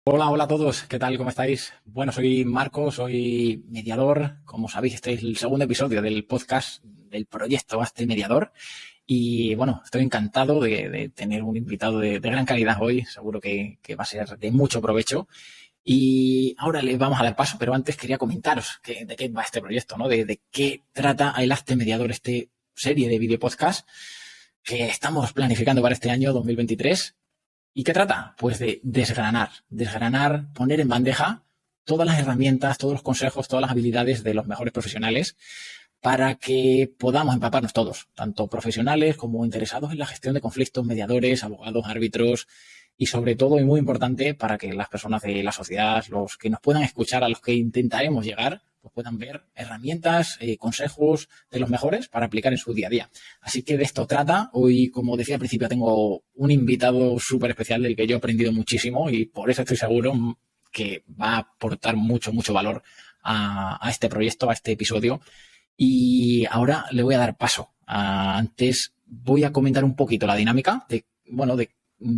Hola, hola a todos, ¿qué tal? ¿Cómo estáis? Bueno, soy Marco, soy mediador. Como sabéis, este es el segundo episodio del podcast del proyecto Hazte Mediador. Y bueno, estoy encantado de tener un invitado de gran calidad hoy. Seguro que va a ser de mucho provecho. Y ahora le vamos a dar paso, pero antes quería comentaros de qué va este proyecto, ¿no? De qué trata el Hazte Mediador, este serie de video podcast que estamos planificando para este año 2023. ¿Y qué trata? Pues de desgranar, poner en bandeja todas las herramientas, todos los consejos, todas las habilidades de los mejores profesionales para que podamos empaparnos todos, tanto profesionales como interesados en la gestión de conflictos, mediadores, abogados, árbitros y sobre todo, y muy importante, para que las personas de la sociedad, los que nos puedan escuchar, a los que intentaremos llegar, pues puedan ver herramientas, consejos de los mejores para aplicar en su día a día. Así que de esto trata. Hoy, como decía al principio, tengo un invitado súper especial del que yo he aprendido muchísimo y por eso estoy seguro que va a aportar mucho valor a este proyecto, a este episodio. Y ahora le voy a dar paso. Antes voy a comentar un poquito la dinámica de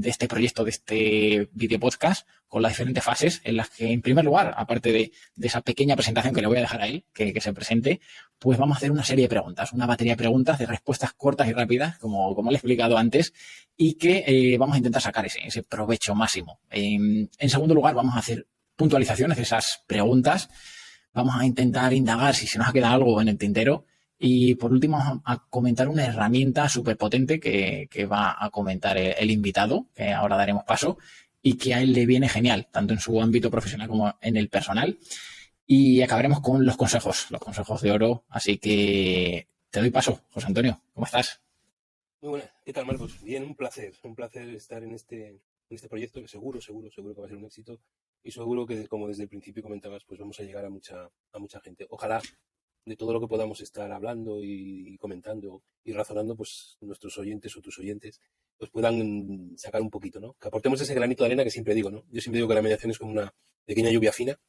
este proyecto, de este video podcast, con las diferentes fases en las que, en primer lugar, aparte de esa pequeña presentación que le voy a dejar a él, que se presente, pues vamos a hacer una serie de preguntas, una batería de preguntas, de respuestas cortas y rápidas, como le he explicado antes, y que vamos a intentar sacar ese provecho máximo. En segundo lugar, vamos a hacer puntualizaciones de esas preguntas. Vamos a intentar indagar si se nos ha quedado algo en el tintero. Y por último, vamos a comentar una herramienta súper potente que va a comentar el invitado, que ahora daremos paso, y que a él le viene genial, tanto en su ámbito profesional como en el personal. Y acabaremos con los consejos de oro. Así que te doy paso, José Antonio. ¿Cómo estás? Muy buenas. ¿Qué tal, Marcos? Bien, un placer estar en este proyecto que seguro que va a ser un éxito y seguro que, como desde el principio comentabas, pues vamos a llegar a mucha gente. Ojalá de todo lo que podamos estar hablando y comentando y razonando, pues nuestros oyentes o tus oyentes pues puedan sacar un poquito, ¿no? Que aportemos ese granito de arena que siempre digo, ¿no? Yo siempre digo que la mediación es como una pequeña lluvia fina.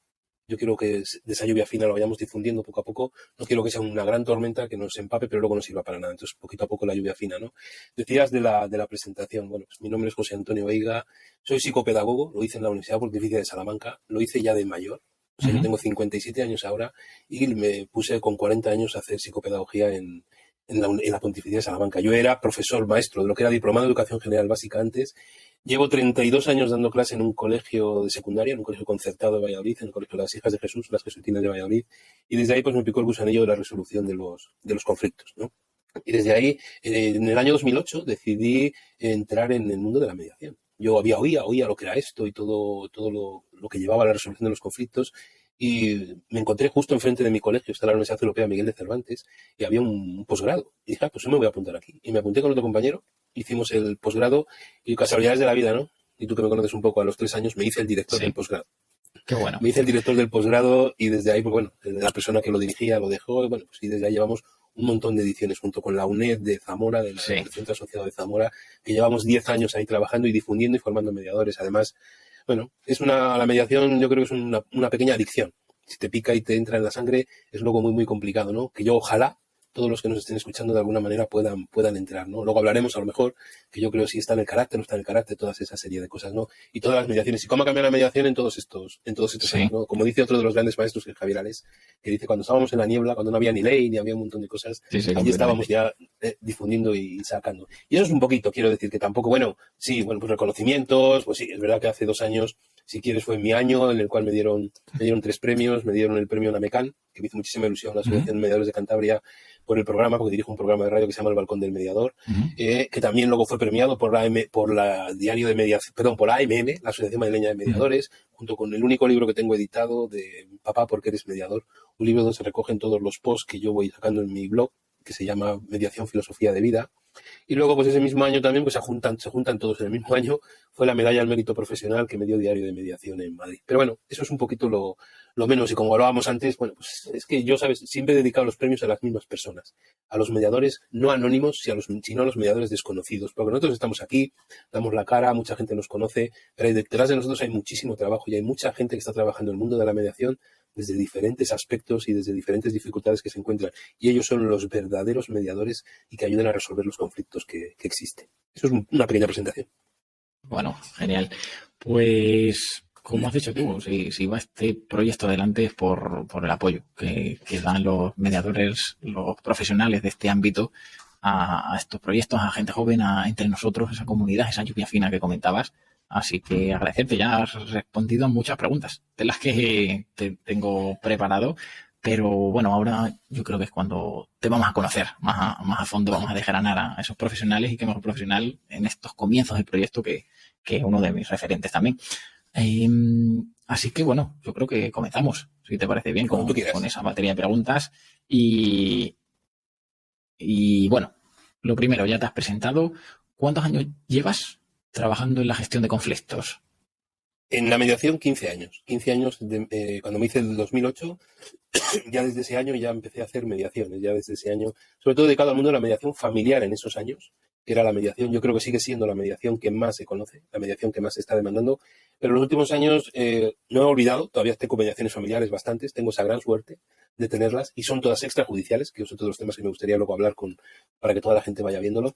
Yo quiero que de esa lluvia fina lo vayamos difundiendo poco a poco. No quiero que sea una gran tormenta que nos empape, pero luego no sirva para nada. Entonces, poquito a poco la lluvia fina, ¿no? Decías de la presentación. Bueno, pues mi nombre es José Antonio Veiga. Soy psicopedagogo. Lo hice en la Universidad Pontificia de Salamanca. Lo hice ya de mayor. O sea, yo tengo 57 años ahora y me puse con 40 años a hacer psicopedagogía en la Pontificia de Salamanca. Yo era profesor maestro de lo que era diplomado de Educación General Básica antes. Llevo 32 años dando clase en un colegio de secundaria, en un colegio concertado de Valladolid, en el colegio de las Hijas de Jesús, las Jesuitinas de Valladolid, y desde ahí pues me picó el gusanillo de la resolución de los conflictos, ¿no? Y desde ahí, en el año 2008, decidí entrar en el mundo de la mediación. Yo oía lo que era esto y todo lo que llevaba a la resolución de los conflictos, y me encontré justo enfrente de mi colegio, está la Universidad Europea Miguel de Cervantes, y había un posgrado. Y dije, pues yo me voy a apuntar aquí. Y me apunté con otro compañero, hicimos el posgrado, y casualidades de la vida, ¿no? Y tú que me conoces un poco, a los 3 años me hice el director del posgrado. Qué bueno. Me hice el director del posgrado y desde ahí, pues bueno, la persona que lo dirigía lo dejó, y bueno, pues y desde ahí llevamos un montón de ediciones junto con la UNED de Zamora, del Centro Asociado de Zamora, que llevamos 10 años ahí trabajando y difundiendo y formando mediadores. Además, bueno, la mediación yo creo que es una pequeña adicción. Si te pica y te entra en la sangre, es luego muy complicado, ¿no? Que yo ojalá todos los que nos estén escuchando de alguna manera puedan entrar, ¿no? Luego hablaremos a lo mejor, que yo creo si está en el carácter, no está en el carácter, todas esa serie de cosas, ¿no? Y todas las mediaciones. ¿Y cómo ha cambiado la mediación en todos estos años, ¿no? Como dice otro de los grandes maestros, que es Javier Ales, que dice, cuando estábamos en la niebla, cuando no había ni ley, ni había un montón de cosas, allí estábamos ya difundiendo y sacando. Y eso es un poquito, quiero decir, que tampoco, pues reconocimientos, pues sí, es verdad que hace 2 años, si quieres, fue mi año en el cual me dieron 3 premios, me dieron el premio Namecan, que me hizo muchísima ilusión, la Asociación de Mediadores de Cantabria, por el programa, porque dirijo un programa de radio que se llama El Balcón del Mediador, que también luego fue premiado por la Diario de Mediación, perdón, por AMM, la Asociación Madrileña de Mediadores, junto con el único libro que tengo editado de Papá, ¿por qué eres mediador? Un libro donde se recogen todos los posts que yo voy sacando en mi blog, que se llama Mediación, Filosofía de Vida. Y luego, pues ese mismo año también, pues se juntan todos en el mismo año, fue la medalla al mérito profesional que me dio Diario de Mediación en Madrid. Pero bueno, eso es un poquito lo menos. Y como hablábamos antes, bueno, pues es que yo, ¿sabes? Siempre he dedicado los premios a las mismas personas. A los mediadores no anónimos, sino a los mediadores desconocidos. Porque nosotros estamos aquí, damos la cara, mucha gente nos conoce, pero detrás de nosotros hay muchísimo trabajo y hay mucha gente que está trabajando en el mundo de la mediación desde diferentes aspectos y desde diferentes dificultades que se encuentran. Y ellos son los verdaderos mediadores y que ayudan a resolver los conflictos que existen. Eso es una pequeña presentación. Bueno, genial. Pues como has dicho tú, si va este proyecto adelante es por el apoyo que dan los mediadores, los profesionales de este ámbito a estos proyectos, a gente joven, entre nosotros, esa comunidad, esa lluvia fina que comentabas. Así que agradecerte, ya has respondido a muchas preguntas de las que te tengo preparado. Pero bueno, ahora yo creo que es cuando te vamos a conocer más a fondo, vamos a desgranar a esos profesionales y qué mejor profesional en estos comienzos del proyecto que uno de mis referentes también. Eh, Así que bueno, yo creo que comenzamos, si te parece bien, con esa batería de preguntas. Y bueno, lo primero, ya te has presentado. ¿Cuántos años llevas trabajando en la gestión de conflictos? En la mediación, 15 años. 15 años cuando me hice el 2008, ya desde ese año ya empecé a hacer mediaciones, ya desde ese año, sobre todo dedicado al mundo de la mediación familiar en esos años, que era la mediación, yo creo que sigue siendo la mediación que más se conoce, la mediación que más se está demandando, pero en los últimos años no he olvidado, todavía tengo mediaciones familiares bastantes, tengo esa gran suerte de tenerlas y son todas extrajudiciales, que son todos los temas que me gustaría luego hablar para que toda la gente vaya viéndolo,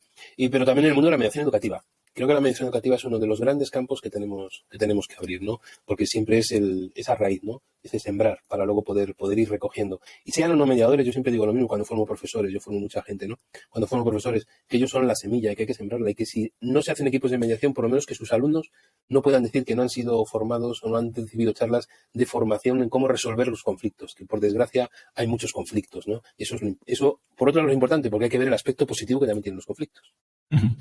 pero también en el mundo de la mediación educativa. Creo que la mediación educativa es uno de los grandes campos que tenemos que abrir, ¿no? Porque siempre es esa raíz, ¿no? Ese sembrar para luego poder ir recogiendo. Y sean o no mediadores, yo siempre digo lo mismo cuando formo profesores, yo formo mucha gente, ¿no? Cuando formo profesores, que ellos son la semilla y que hay que sembrarla y que si no se hacen equipos de mediación, por lo menos que sus alumnos no puedan decir que no han sido formados o no han recibido charlas de formación en cómo resolver los conflictos, que por desgracia hay muchos conflictos, ¿no? Y eso por otro lado, es importante, porque hay que ver el aspecto positivo que también tienen los conflictos. Uh-huh.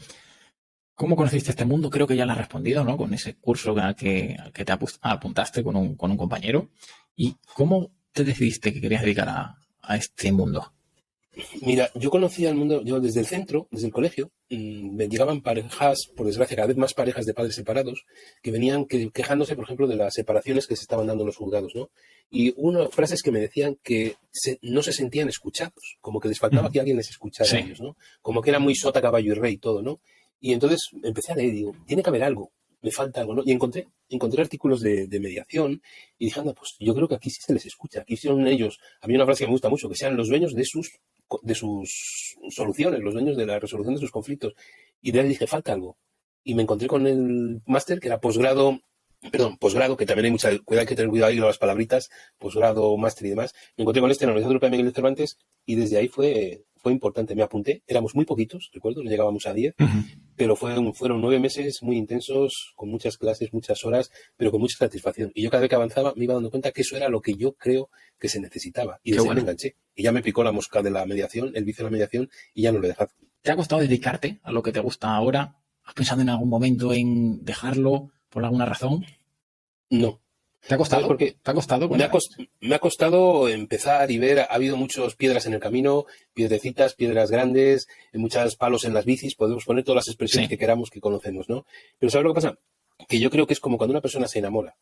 ¿Cómo conociste este mundo? Creo que ya lo has respondido, ¿no? Con ese curso al que te apuntaste con un compañero. ¿Y cómo te decidiste que querías dedicar a este mundo? Mira, yo conocía el mundo, yo desde el centro, desde el colegio, me llegaban parejas, por desgracia, cada vez más parejas de padres separados, que venían quejándose, por ejemplo, de las separaciones que se estaban dando en los juzgados, ¿no? Y frases que me decían que no se sentían escuchados, como que les faltaba que alguien les escuchara a ellos, ¿no? Como que era muy sota, caballo y rey todo, ¿no? Y entonces empecé a leer y digo, tiene que haber algo, me falta algo, ¿no? Y encontré artículos de mediación y dije, anda, pues yo creo que aquí sí se les escucha, aquí son ellos. Había una frase que me gusta mucho, que sean los dueños de sus soluciones, los dueños de la resolución de sus conflictos. Y de ahí dije, falta algo. Y me encontré con el máster, que era posgrado, que también hay que tener cuidado ahí con las palabritas, posgrado, máster y demás. Me encontré con en la Universidad Europea Miguel de Cervantes y desde ahí fue importante. Me apunté, éramos muy poquitos, recuerdo, no llegábamos a 10, pero fueron 9 meses muy intensos, con muchas clases, muchas horas, pero con mucha satisfacción. Y yo cada vez que avanzaba me iba dando cuenta que eso era lo que yo creo que se necesitaba. Y desde ahí me enganché. Y ya me picó la mosca de la mediación, el vicio de la mediación, y ya no lo he dejado. ¿Te ha costado dedicarte a lo que te gusta ahora? ¿Has pensado en algún momento en dejarlo por alguna razón? No. ¿Te ha costado? Porque ¿Te ha costado? Me ha costado empezar y ver, ha habido muchas piedras en el camino, piedrecitas, piedras grandes, muchos palos en las bicis, podemos poner todas las expresiones que queramos que conocemos, ¿no? Pero ¿sabes lo que pasa? Que yo creo que es como cuando una persona se enamora.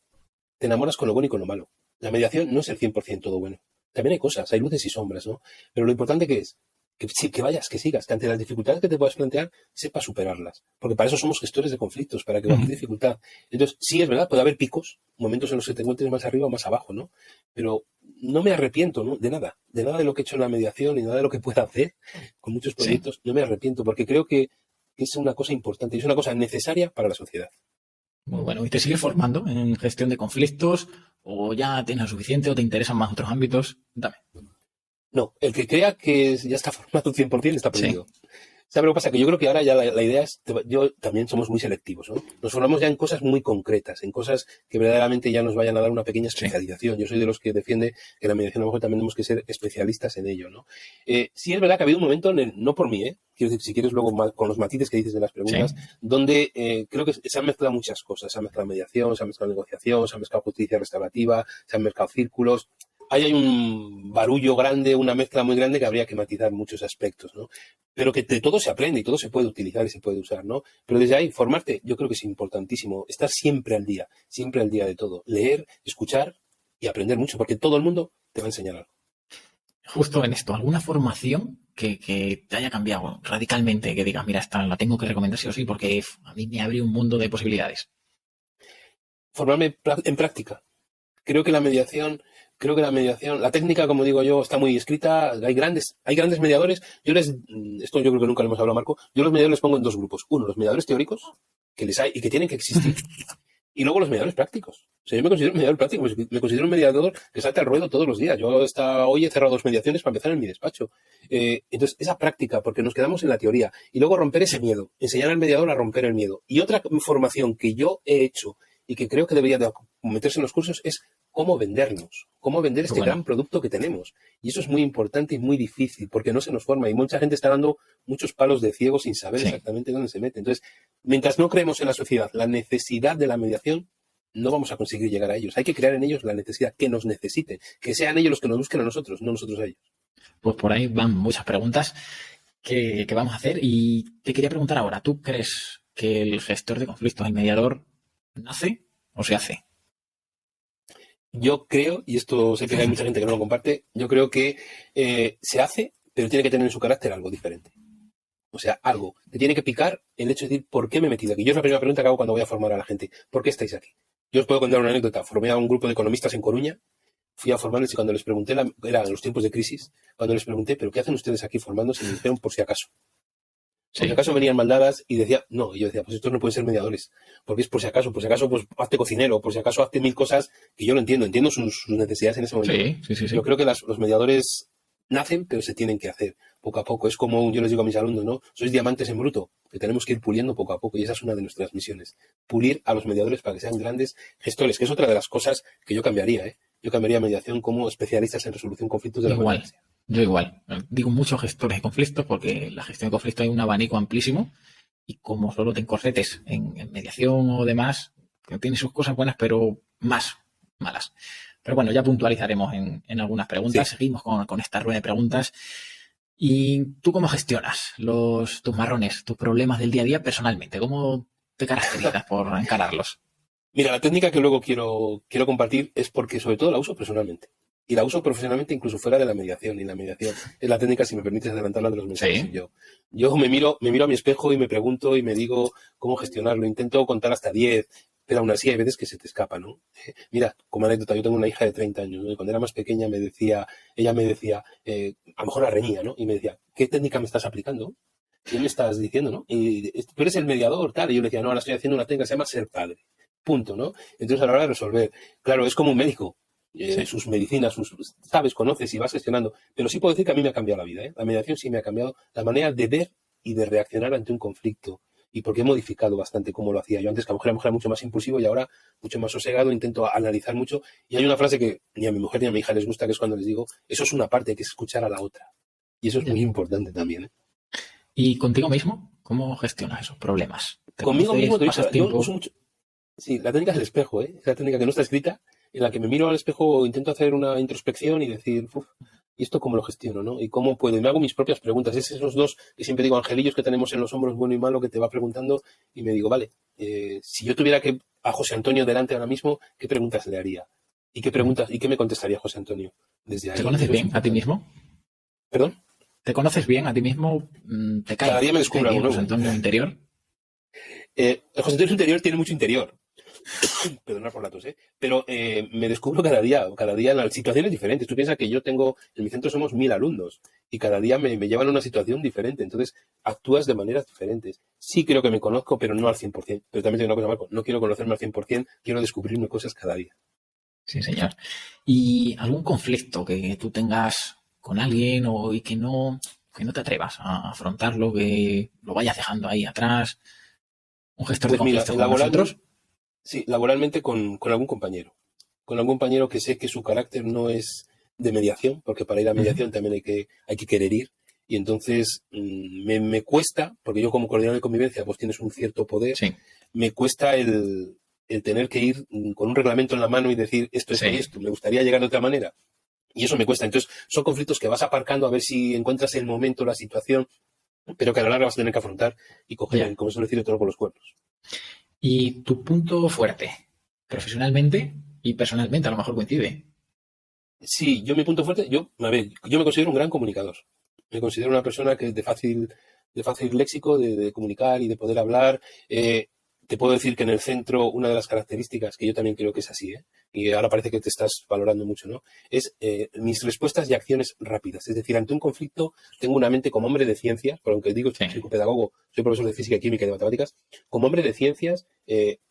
Te enamoras con lo bueno y con lo malo. La mediación no es el 100% todo bueno. También hay cosas, hay luces y sombras, ¿no? Pero lo importante que es que vayas, que sigas, que ante las dificultades que te puedas plantear, sepas superarlas. Porque para eso somos gestores de conflictos, para que cualquier dificultad. Entonces, sí, es verdad, puede haber picos, momentos en los que te encuentres más arriba o más abajo, ¿no? Pero no me arrepiento, ¿no? De nada de lo que he hecho en la mediación y nada de lo que pueda hacer con muchos proyectos. No me arrepiento, porque creo que es una cosa importante y es una cosa necesaria para la sociedad. Muy bueno. ¿Y te sigues formando en gestión de conflictos o ya tienes suficiente o te interesan más otros ámbitos? Dame. No, el que crea que ya está formado 100% está perdido. ¿Sabes lo que pasa? Que yo creo que ahora ya la idea es, yo también somos muy selectivos, ¿no? Nos formamos ya en cosas muy concretas, en cosas que verdaderamente ya nos vayan a dar una pequeña especialización. Yo soy de los que defiende que en la mediación a lo mejor también tenemos que ser especialistas en ello, ¿no? Sí es verdad que ha habido un momento, no por mí, quiero decir, si quieres luego con los matices que dices de las preguntas, donde creo que se han mezclado muchas cosas. Se ha mezclado mediación, se ha mezclado negociación, se ha mezclado justicia restaurativa, se han mezclado círculos. Ahí hay un barullo grande, una mezcla muy grande que habría que matizar muchos aspectos, ¿no? Pero que de todo se aprende y todo se puede utilizar y se puede usar, ¿no? Pero desde ahí, formarte, yo creo que es importantísimo. Estar siempre al día de todo. Leer, escuchar y aprender mucho, porque todo el mundo te va a enseñar algo. Justo en esto, ¿alguna formación que te haya cambiado radicalmente? Que digas, mira, esta la tengo que recomendar sí o sí, porque a mí me abre un mundo de posibilidades. Formarme en práctica. Creo que la mediación, la técnica, como digo yo, está muy escrita. Hay grandes mediadores. Esto yo creo que nunca lo hemos hablado, Marco. Yo los mediadores les pongo en dos grupos. Uno, los mediadores teóricos, que les hay y que tienen que existir. Y luego los mediadores prácticos. O sea, yo me considero un mediador práctico, me considero un mediador que salta al ruedo todos los días. Yo hoy he cerrado 2 mediaciones para empezar en mi despacho. Entonces, esa práctica, porque nos quedamos en la teoría. Y luego romper ese miedo, enseñar al mediador a romper el miedo. Y otra formación que yo he hecho y que creo que debería de meterse en los cursos es cómo vendernos, cómo vender este gran producto que tenemos. Y eso es muy importante y muy difícil, porque no se nos forma. Y mucha gente está dando muchos palos de ciego sin saber exactamente dónde se mete. Entonces, mientras no creemos en la sociedad la necesidad de la mediación, no vamos a conseguir llegar a ellos. Hay que crear en ellos la necesidad, que nos necesiten, que sean ellos los que nos busquen a nosotros, no nosotros a ellos. Pues por ahí van muchas preguntas que vamos a hacer. Y te quería preguntar ahora, ¿tú crees que el gestor de conflictos, el mediador, nace o se hace? Yo creo, y esto sé que hay mucha gente que no lo comparte, yo creo que se hace, pero tiene que tener en su carácter algo diferente. O sea, algo. Te tiene que picar el hecho de decir, ¿por qué me he metido aquí? Yo es la primera pregunta que hago cuando voy a formar a la gente. ¿Por qué estáis aquí? Yo os puedo contar una anécdota. Formé a un grupo de economistas en Coruña. Fui a formarles y cuando les pregunté, era en los tiempos de crisis, cuando les pregunté, ¿pero qué hacen ustedes aquí formándose? Me dijeron, por si acaso. Por si acaso venían maldadas y decía, no. Y yo decía, pues estos no pueden ser mediadores. Porque es por si acaso, pues hazte cocinero, por si acaso hazte 1000 cosas que yo lo entiendo sus necesidades en ese momento. Sí. Yo creo que los mediadores nacen, pero se tienen que hacer poco a poco. Es como yo les digo a mis alumnos, ¿no? Sois diamantes en bruto, que tenemos que ir puliendo poco a poco. Y esa es una de nuestras misiones. Pulir a los mediadores para que sean grandes gestores, que es otra de las cosas que yo cambiaría, ¿eh? Yo cambiaría mediación como especialistas en resolución de conflictos de la Igual, yo igual. Digo muchos gestores de conflictos porque la gestión de conflictos hay un abanico amplísimo y como solo te encorsetes en mediación o demás, que tiene sus cosas buenas, pero más malas. Pero bueno, ya puntualizaremos en algunas preguntas. Sí. Seguimos con esta rueda de preguntas. ¿Y tú cómo gestionas tus marrones, tus problemas del día a día personalmente? ¿Cómo te caracterizas por encararlos? Mira, la técnica que luego quiero compartir es porque sobre todo la uso personalmente. Y la uso profesionalmente incluso fuera de la mediación. Y la mediación es la técnica, si me permites adelantarla, de los mensajes. ¿Sí? Yo me miro a mi espejo y me pregunto y me digo cómo gestionarlo. Intento contar hasta 10, pero aún así hay veces que se te escapa, ¿no? Mira, como anécdota, yo tengo una hija de 30 años, ¿no? Y cuando era más pequeña ella me decía, a lo mejor la reñía, ¿no? Y me decía, ¿qué técnica me estás aplicando? ¿Qué me estás diciendo, no? Y tú eres el mediador, tal. Y yo le decía, no, ahora estoy haciendo una técnica que se llama ser padre. Punto, ¿no? Entonces, a la hora de resolver, claro, es como un médico. Sus medicinas, sabes, conoces y vas gestionando. Pero sí puedo decir que a mí me ha cambiado la vida, ¿eh? La mediación sí me ha cambiado la manera de ver y de reaccionar ante un conflicto. Y porque he modificado bastante cómo lo hacía. Yo antes, que a lo mejor era mucho más impulsivo y ahora mucho más sosegado, intento analizar mucho. Y hay una frase que ni a mi mujer ni a mi hija les gusta, que es cuando les digo, eso es una parte, hay que escuchar a la otra. Y eso es muy importante también, ¿eh? ¿Y contigo mismo? ¿Cómo gestionas esos problemas? Conmigo mismo, yo uso mucho. Sí, la técnica es el espejo, ¿eh? Es la técnica que no está escrita, en la que me miro al espejo, intento hacer una introspección y decir, ¿y esto cómo lo gestiono, no? ¿Y cómo puedo? Y me hago mis propias preguntas. Es esos dos que siempre digo, angelillos que tenemos en los hombros, bueno y malo, que te va preguntando y me digo, vale, si yo tuviera a José Antonio delante ahora mismo, ¿qué preguntas le haría? ¿Y qué me contestaría José Antonio? Desde ahí. ¿Te conoces bien a ti mismo? ¿Perdón? ¿Te conoces bien a ti mismo? ¿Te cae? Cada día me descubro algo nuevo. ¿José Antonio interior? El José Antonio interior tiene mucho interior. Perdona por la tos, pero me descubro cada día en las situaciones diferentes. Tú piensas que en mi centro somos 1000 alumnos y cada día me llevan a una situación diferente, entonces actúas de maneras diferentes. Sí creo que me conozco, pero no al 100%. Pero también tengo una cosa, Marco, no quiero conocerme al 100%, quiero descubrirme cosas cada día. Sí, señor. ¿Y algún conflicto que tú tengas con alguien y que no te atrevas a afrontarlo, que lo vayas dejando ahí atrás? ¿Un gestor de conflictos con nosotros? Sí, laboralmente con algún compañero. Con algún compañero que sé que su carácter no es de mediación, porque para ir a mediación también hay que querer ir. Y entonces me cuesta, porque yo como coordinador de convivencia pues tienes un cierto poder, me cuesta el tener que ir con un reglamento en la mano y decir esto es esto, me gustaría llegar de otra manera. Y eso me cuesta. Entonces son conflictos que vas aparcando a ver si encuentras el momento, la situación, pero que a la larga vas a tener que afrontar y coger, como suele decir, el toro por los cuernos. ¿Y tu punto fuerte? Profesionalmente y personalmente a lo mejor coincide. Sí, mi punto fuerte, yo me considero un gran comunicador. Me considero una persona que es de fácil léxico, de comunicar y de poder hablar. Te puedo decir que en el centro una de las características, que yo también creo que es así, y ahora parece que te estás valorando mucho, ¿no? Es mis respuestas y acciones rápidas. Es decir, ante un conflicto tengo una mente como hombre de ciencias, por aunque digo soy psicopedagogo, soy profesor de física, química y de matemáticas, como hombre de ciencias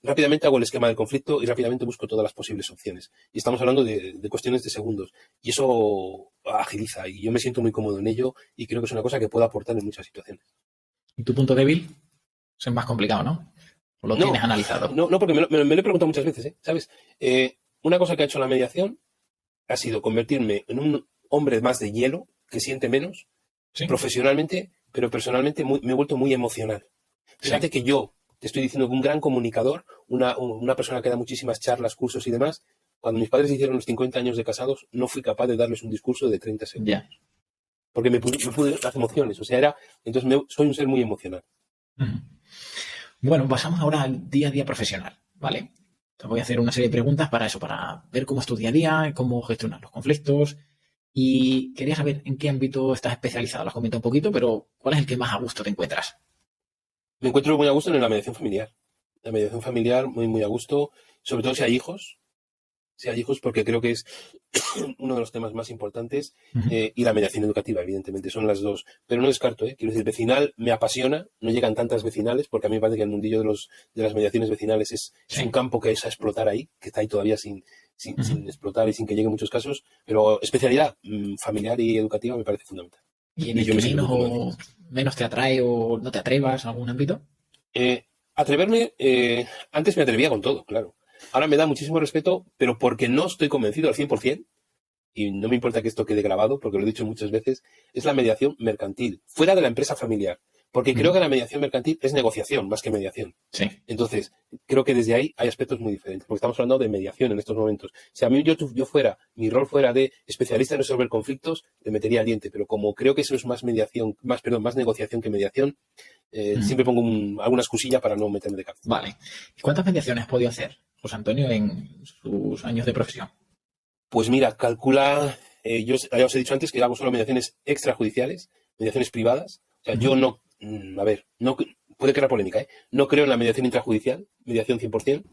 rápidamente hago el esquema del conflicto y rápidamente busco todas las posibles opciones. Y estamos hablando de cuestiones de segundos. Y eso agiliza y yo me siento muy cómodo en ello y creo que es una cosa que puedo aportar en muchas situaciones. ¿Y tu punto débil? Es más complicado, ¿no? ¿O lo tienes analizado? No, porque me lo he preguntado muchas veces, ¿sabes? Una cosa que ha hecho la mediación ha sido convertirme en un hombre más de hielo, que siente menos, ¿sí? Profesionalmente, pero personalmente me he vuelto muy emocional. Fíjate que yo te estoy diciendo que un gran comunicador, una persona que da muchísimas charlas, cursos y demás, cuando mis padres hicieron los 50 años de casados, no fui capaz de darles un discurso de 30 segundos. Yeah. Porque me pude las emociones. O sea, entonces soy un ser muy emocional. Bueno, pasamos ahora al día a día profesional, ¿vale? Te voy a hacer una serie de preguntas para eso, para ver cómo es tu día a día, cómo gestionar los conflictos. Y quería saber en qué ámbito estás especializado. Lo has comentado un poquito, pero ¿cuál es el que más a gusto te encuentras? Me encuentro muy a gusto en la mediación familiar. La mediación familiar, muy, muy a gusto. Sobre todo si hay hijos. Si hay hijos, porque creo que es uno de los temas más importantes. Y la mediación educativa, evidentemente, son las dos. Pero no descarto, quiero decir, vecinal me apasiona. No llegan tantas vecinales, porque a mí me parece que el mundillo de las mediaciones vecinales es un campo que es a explotar ahí, que está ahí todavía sin explotar y sin que lleguen muchos casos. Pero especialidad familiar y educativa me parece fundamental. ¿Y en el que menos te atrae o no te atrevas en algún ámbito? Atreverme, antes me atrevía con todo, claro. Ahora me da muchísimo respeto, pero porque no estoy convencido al 100%, y no me importa que esto quede grabado, porque lo he dicho muchas veces, es la mediación mercantil, fuera de la empresa familiar. Porque creo que la mediación mercantil es negociación más que mediación. Sí. Entonces, creo que desde ahí hay aspectos muy diferentes, porque estamos hablando de mediación en estos momentos. Si a mí mi rol fuera de especialista en resolver conflictos, le metería al diente, pero como creo que eso es más negociación que mediación, siempre pongo alguna excusilla para no meterme de cabeza. Vale. ¿Y cuántas mediaciones has podido hacer, José Antonio, en sus años de profesión? Pues mira, calcula, ya os he dicho antes que hago solo mediaciones extrajudiciales, mediaciones privadas. O sea, yo no, puede crear polémica, no creo en la mediación intrajudicial, mediación 100%.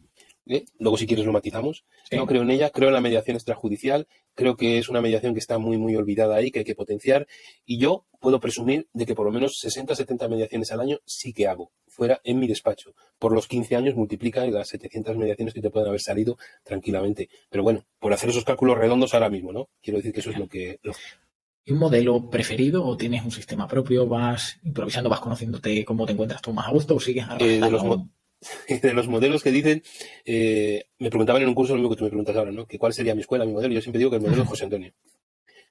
Luego, si quieres, lo matizamos. Sí. No creo en ella, creo en la mediación extrajudicial. Creo que es una mediación que está muy, muy olvidada ahí, que hay que potenciar. Y yo puedo presumir de que por lo menos 60, 70 mediaciones al año sí que hago, fuera en mi despacho. Por los 15 años multiplica y las 700 mediaciones que te pueden haber salido tranquilamente. Pero bueno, por hacer esos cálculos redondos ahora mismo, ¿no? Quiero decir que eso es lo que... ¿Y un modelo preferido o tienes un sistema propio? ¿Vas improvisando, vas conociéndote cómo te encuentras tú más a gusto o sigues arrastrando? De los modelos que dicen, me preguntaban en un curso lo mismo que tú me preguntas ahora, ¿no? Que cuál sería mi escuela, mi modelo. Yo siempre digo que el modelo de José Antonio.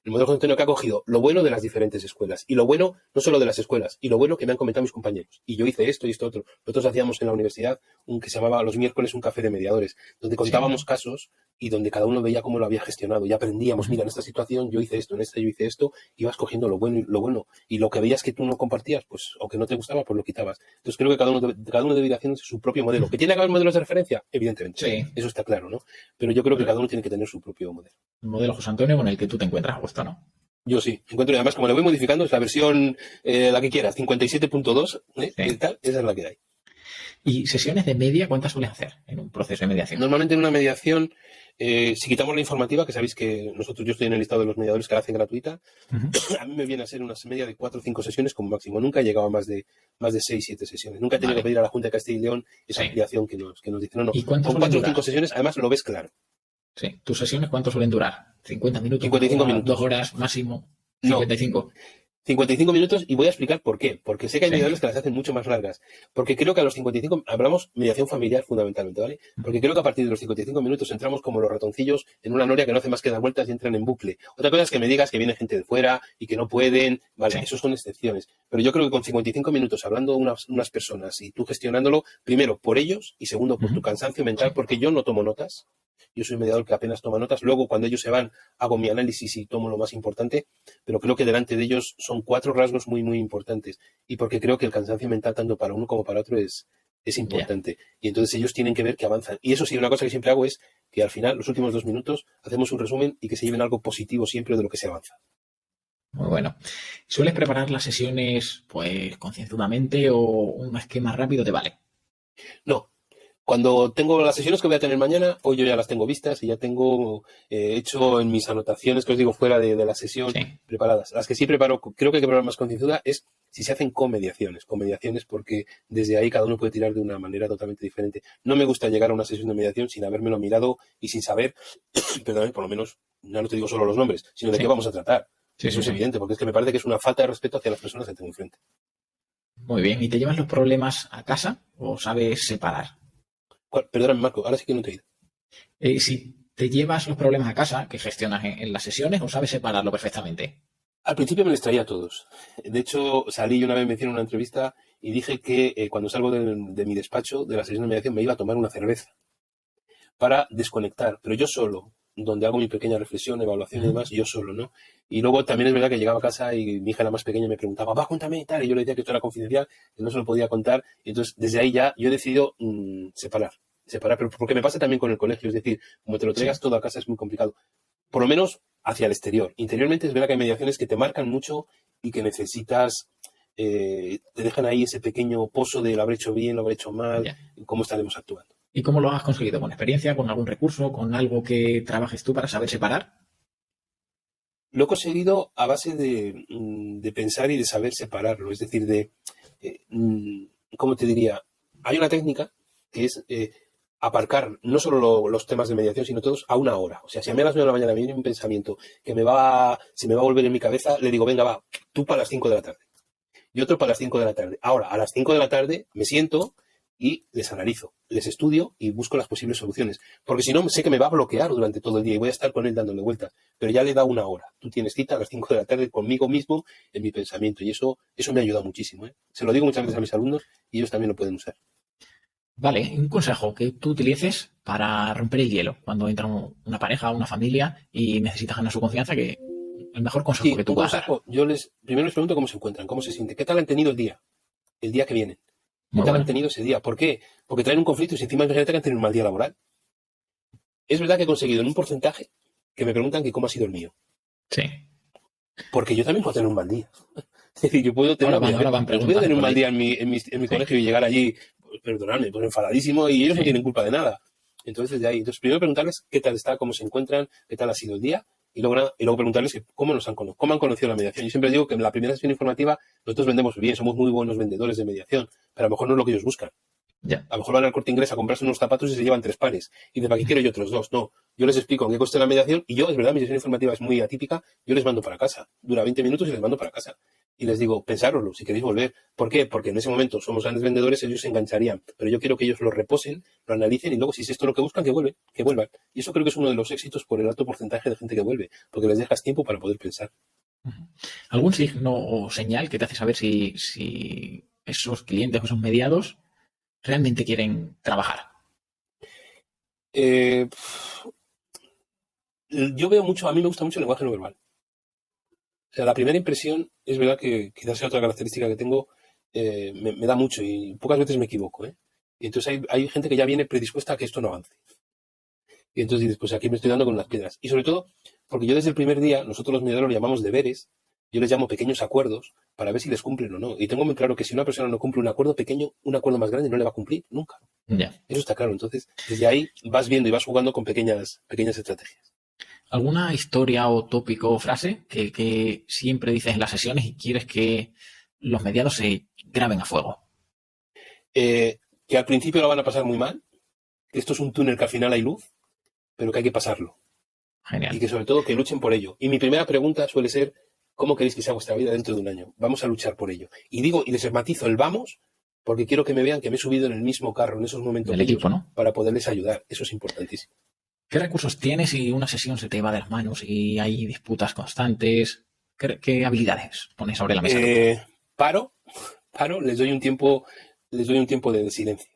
El modelo de José Antonio que ha cogido lo bueno de las diferentes escuelas y lo bueno no solo de las escuelas y lo bueno que me han comentado mis compañeros. Y yo hice esto y esto otro. Nosotros hacíamos en la universidad un que se llamaba los miércoles un café de mediadores, donde contábamos casos y donde cada uno veía cómo lo había gestionado. Y aprendíamos, mira, en esta situación yo hice esto, en esta yo hice esto, ibas cogiendo lo bueno. Y lo que veías que tú no compartías, pues, o que no te gustaba, pues lo quitabas. Entonces creo que cada uno debe ir haciendo su propio modelo. ¿Que tiene que haber modelos de referencia? Evidentemente. Sí. Eso está claro, ¿no? Pero yo creo que cada uno tiene que tener su propio modelo. El modelo José Antonio con el que tú te encuentras a gusto, ¿no? Yo sí, encuentro, y además como la voy modificando, es la versión, la que quieras, 57.2, y tal, esa es la que hay. ¿Y sesiones de media cuántas sueles hacer en un proceso de mediación? Normalmente en una mediación, si quitamos la informativa, que sabéis que yo estoy en el listado de los mediadores que la hacen gratuita, a mí me viene a ser una media de 4 o 5 sesiones como máximo. Nunca he llegado a más de 6, 7 sesiones. Nunca he tenido que pedir a la Junta de Castilla y León esa ampliación que nos dice. No. ¿Y con 4 o 5 sesiones, además lo ves claro. Sí. ¿Tus sesiones cuánto suelen durar? ¿50 minutos? 55 minutos. 2 horas máximo. 55. No. 55 minutos y voy a explicar por qué. Porque sé que hay mediadores que las hacen mucho más largas. Porque creo que a los 55, hablamos mediación familiar fundamentalmente, ¿vale? Porque creo que a partir de los 55 minutos entramos como los ratoncillos en una noria que no hace más que dar vueltas y entran en bucle. Otra cosa es que me digas que viene gente de fuera y que no pueden, ¿vale? Esos son excepciones. Pero yo creo que con 55 minutos hablando unas personas y tú gestionándolo, primero por ellos y segundo por tu cansancio mental, porque yo no tomo notas. Yo soy un mediador que apenas toma notas. Luego, cuando ellos se van, hago mi análisis y tomo lo más importante. Pero creo que delante de ellos son 4 rasgos muy, muy importantes. Y porque creo que el cansancio mental, tanto para uno como para otro, es importante. Y entonces ellos tienen que ver que avanzan. Y eso sí, una cosa que siempre hago es que al final, los últimos 2 minutos, hacemos un resumen y que se lleven algo positivo siempre de lo que se avanza. Muy bueno. ¿Sueles preparar las sesiones, pues, concienzudamente o un esquema rápido te vale? No. Cuando tengo las sesiones que voy a tener mañana, hoy yo ya las tengo vistas y ya tengo hecho en mis anotaciones, que os digo, fuera de la sesión, Sí. preparadas. Las que sí preparo, creo que hay que preparar más concienzuda, es si se hacen con mediaciones. Con mediaciones porque desde ahí cada uno puede tirar de una manera totalmente diferente. No me gusta llegar a una sesión de mediación sin habérmelo mirado y sin saber, perdón, por lo menos, ya no te digo solo los nombres, sino de Sí. qué vamos a tratar. Sí, Eso sí, es sí. evidente, porque es que me parece que es una falta de respeto hacia las personas que tengo enfrente. Muy bien. ¿Y te llevas los problemas a casa o sabes separar? Perdóname, Marco, ahora sí que no te he ido. Si te llevas los problemas a casa, que gestionas en las sesiones, o sabes separarlo perfectamente. Al principio me les traía a todos. De hecho, salí y una vez me hicieron una entrevista y dije que cuando salgo de mi despacho, de la sesión de mediación, me iba a tomar una cerveza para desconectar, pero yo solo, donde hago mi pequeña reflexión, evaluación y demás, yo solo, ¿no? Y luego también es verdad que llegaba a casa y mi hija, la más pequeña, me preguntaba, va, cuéntame y tal, y yo le decía que esto era confidencial, que no se lo podía contar, y entonces desde ahí ya yo he decidido separar, pero porque me pasa también con el colegio, es decir, como te lo traigas todo a casa es muy complicado, por lo menos hacia el exterior. Interiormente es verdad que hay mediaciones que te marcan mucho y que necesitas, te dejan ahí ese pequeño pozo de lo habré hecho bien, lo habré hecho mal, Ya. cómo estaremos actuando. ¿Y cómo lo has conseguido? ¿Con experiencia? ¿Con algún recurso? ¿Con algo que trabajes tú para saber separar? Lo he conseguido a base de pensar y de saber separarlo, es decir, ¿cómo te diría? Hay una técnica que es aparcar no solo los temas de mediación, sino todos a una hora. O sea, si a mí a las 9 de la mañana me viene un pensamiento que se me va a volver en mi cabeza, le digo, venga, va, tú para las 5 de la tarde. Y otro para las 5 de la tarde. Ahora, a las 5 de la tarde me siento y les analizo, les estudio y busco las posibles soluciones. Porque si no, sé que me va a bloquear durante todo el día y voy a estar con él dándole vueltas. Pero ya le he dado una hora. Tú tienes cita a las 5 de la tarde conmigo mismo en mi pensamiento. Y eso me ayuda muchísimo, ¿eh? Se lo digo muchas veces a mis alumnos y ellos también lo pueden usar. Vale, un consejo que tú utilices para romper el hielo cuando entra una pareja o una familia y necesitas ganar su confianza, que el mejor consejo Sí, que tú un puedas dar. consejo. Primero les pregunto cómo se encuentran, cómo se sienten, qué tal han tenido el día que viene. ¿Qué Muy tal han bueno. tenido ese día? ¿Por qué? Porque traen un conflicto y si encima imagínate que han tenido un mal día laboral. Es verdad que he conseguido en un porcentaje que me preguntan que cómo ha sido el mío. Sí. Porque yo también puedo tener un mal día. Es decir, yo puedo tener, Ahora van yo puedo preguntando tener un por mal ahí. día en mi Sí, colegio y llegar allí, pues, perdonadme, pues enfadadísimo y ellos no sí. tienen culpa de nada. Entonces, de ahí. Entonces, primero preguntarles qué tal está, cómo se encuentran, qué tal ha sido el día y luego preguntarles cómo cómo han conocido la mediación. Yo siempre digo que en la primera sesión informativa nosotros vendemos bien, somos muy buenos vendedores de mediación, pero a lo mejor no es lo que ellos buscan. Ya. A lo mejor van al Corte Inglés a comprarse unos zapatos y se llevan 3 pares. Y de para qué quiero yo otros 2. No, yo les explico en qué coste la mediación y yo, es verdad, mi sesión informativa es muy atípica, yo les mando para casa. Dura 20 minutos y les mando para casa. Y les digo, pensároslo, si queréis volver. ¿Por qué? Porque en ese momento somos grandes vendedores, ellos se engancharían. Pero yo quiero que ellos lo reposen, lo analicen y luego, si es esto lo que buscan, que vuelvan. Y eso creo que es uno de los éxitos por el alto porcentaje de gente que vuelve, porque les dejas tiempo para poder pensar. ¿Algún signo o señal que te hace saber si esos clientes o esos mediados realmente quieren trabajar? Eh, yo veo mucho, a mí me gusta mucho el lenguaje no verbal. O sea, la primera impresión es verdad que quizás sea otra característica que tengo, me da mucho y pocas veces me equivoco, ¿eh? Y entonces hay gente que ya viene predispuesta a que esto no avance. Y entonces dices, pues aquí me estoy dando con las piedras. Y sobre todo, porque yo desde el primer día, nosotros los mediadores lo llamamos deberes, yo les llamo pequeños acuerdos para ver si les cumplen o no. Y tengo muy claro que si una persona no cumple un acuerdo pequeño, un acuerdo más grande no le va a cumplir nunca. Ya. Eso está claro. Entonces, desde ahí vas viendo y vas jugando con pequeñas estrategias. ¿Alguna historia o tópico o frase que siempre dices en las sesiones y quieres que los mediados se graben a fuego? Que al principio lo van a pasar muy mal, que esto es un túnel que al final hay luz, pero que hay que pasarlo. Y Genial. que sobre todo que luchen por ello. Y mi primera pregunta suele ser, ¿cómo queréis que sea vuestra vida dentro de un año? Vamos a luchar por ello. Y digo, y les matizo el vamos, porque quiero que me vean que me he subido en el mismo carro en esos momentos Del de ellos equipo, ¿no? para poderles ayudar. Eso es importantísimo. ¿Qué recursos tienes si una sesión se te va de las manos y hay disputas constantes? ¿Qué habilidades pones sobre la mesa tú? Paro, les doy un tiempo de silencio,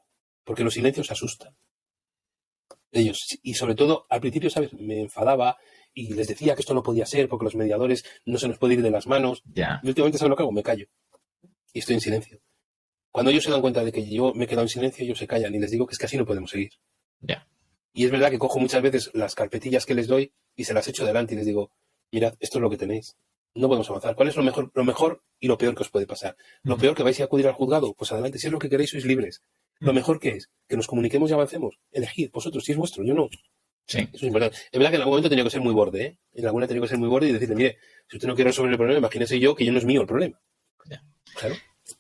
porque los silencios asustan. Ellos. Y sobre todo, al principio, ¿sabes? Me enfadaba y les decía que esto no podía ser porque los mediadores no se nos puede ir de las manos. Ya. Y últimamente, ¿sabes lo que hago? Me callo. Y estoy en silencio. Cuando ellos se dan cuenta de que yo me he quedado en silencio, ellos se callan y les digo que es que así no podemos seguir. Ya. Y es verdad que cojo muchas veces las carpetillas que les doy y se las echo delante y les digo, mirad, esto es lo que tenéis. No podemos avanzar. ¿Cuál es lo mejor y lo peor que os puede pasar? Lo peor, que vais a acudir al juzgado, pues adelante, si es lo que queréis, sois libres. Lo mejor que es que nos comuniquemos y avancemos. Elegid vosotros, si es vuestro, yo no. Sí. Eso es importante. Es verdad que en algún momento tenía que ser muy borde, ¿eh? En alguna tenía que ser muy borde y decirle, mire, si usted no quiere resolver el problema, imagínese yo que yo no es mío el problema. Ya. Claro.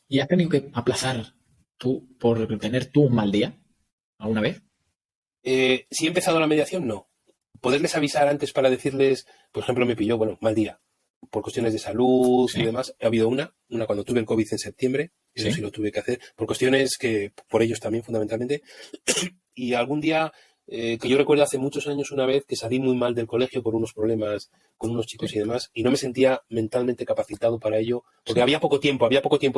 ¿Y has tenido que aplazar tú por tener tú un mal día alguna vez? Si he empezado la mediación, no. Poderles avisar antes para decirles, por ejemplo, me pilló, bueno, mal día, por cuestiones de salud Sí. y demás. Ha habido una cuando tuve el COVID en septiembre, eso Sí. sí lo tuve que hacer, por cuestiones que, por ellos también fundamentalmente. Y algún día, que yo recuerdo hace muchos años una vez que salí muy mal del colegio por unos problemas con unos chicos Sí. y demás, y no me sentía mentalmente capacitado para ello, porque Sí. había poco tiempo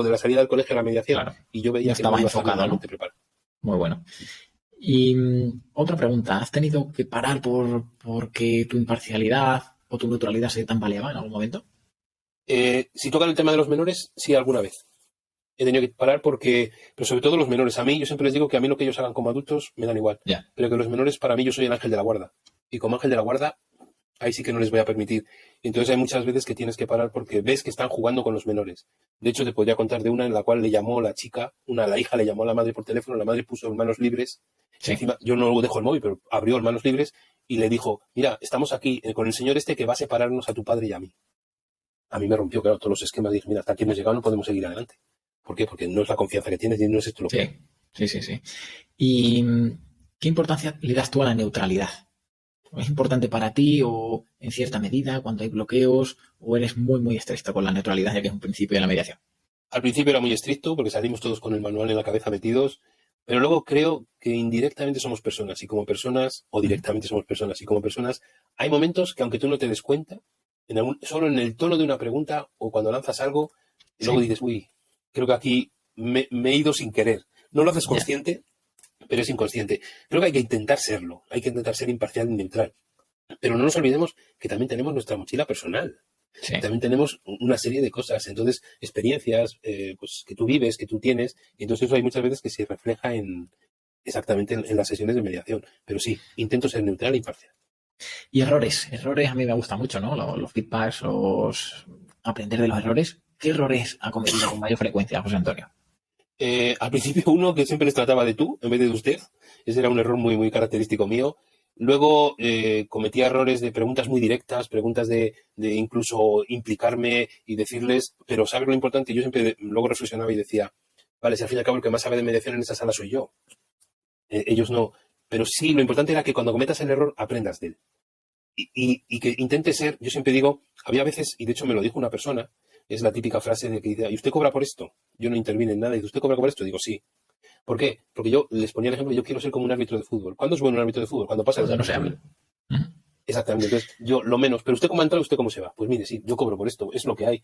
de la salida del colegio a la mediación, Claro. y yo veía No que no estabas iba a estar enfocado, ¿no? mentalmente preparado. Muy bueno. Y otra pregunta, ¿has tenido que parar porque tu imparcialidad o tu neutralidad se tambaleaba en algún momento? Si tocan el tema de los menores, sí, alguna vez. He tenido que parar porque, pero sobre todo los menores. A mí, yo siempre les digo que a mí lo que ellos hagan como adultos me dan igual. Ya. Pero que los menores, para mí, yo soy el ángel de la guarda. Y como ángel de la guarda, ahí sí que no les voy a permitir. Entonces hay muchas veces que tienes que parar porque ves que están jugando con los menores. De hecho, te podría contar de una en la cual le llamó la chica, la hija le llamó a la madre por teléfono, la madre puso en manos libres. Sí. Encima, yo no dejo el móvil, pero abrió en manos libres y le dijo, mira, estamos aquí con el señor este que va a separarnos a tu padre y a mí. A mí me rompió, claro, todos los esquemas. Dije, mira, hasta aquí hemos llegado, no podemos seguir adelante. ¿Por qué? Porque no es la confianza que tienes y no es esto lo que hay. Sí. ¿Y qué importancia le das tú a la neutralidad? ¿Es importante para ti o en cierta medida cuando hay bloqueos o eres muy, muy estricto con la neutralidad ya que es un principio de la mediación? Al principio era muy estricto porque salimos todos con el manual en la cabeza metidos, pero luego creo que indirectamente somos personas y como personas, o directamente somos personas y como personas, hay momentos que aunque tú no te des cuenta, solo en el tono de una pregunta o cuando lanzas algo, y luego dices, uy, creo que aquí me he ido sin querer. No lo haces Ya. consciente, pero es inconsciente. Creo que hay que intentar serlo, hay que intentar ser imparcial y neutral. Pero no nos olvidemos que también tenemos nuestra mochila personal. Sí. También tenemos una serie de cosas, entonces experiencias pues, que tú vives, que tú tienes, y entonces eso hay muchas veces que se refleja exactamente en las sesiones de mediación. Pero sí, intento ser neutral e imparcial. Y errores. Errores a mí me gusta mucho, ¿no? Los feedbacks, aprender de los errores. ¿Qué errores ha cometido con mayor frecuencia, José Antonio? Al principio uno que siempre les trataba de tú en vez de usted, ese era un error muy, muy característico mío. Luego cometía errores de preguntas muy directas, preguntas de incluso implicarme y decirles, pero ¿sabes lo importante? Yo siempre luego reflexionaba y decía, vale, si al fin y al cabo el que más sabe de mediación en esa sala soy yo. Ellos no. Pero sí, lo importante era que cuando cometas el error aprendas de él. Y que intente ser, yo siempre digo, había veces, y de hecho me lo dijo una persona, es la típica frase de que dice, ¿y usted cobra por esto? Yo no intervine en nada, y dice, ¿usted cobra por esto? Digo, sí. ¿Por qué? Porque yo les ponía el ejemplo, yo quiero ser como un árbitro de fútbol. ¿Cuándo es bueno un árbitro de fútbol? Cuando pasa el Cuando no se desafío. habla. Exactamente, entonces yo lo menos, pero usted cómo ha entrado, usted cómo se va. Pues mire, sí, yo cobro por esto, es lo que hay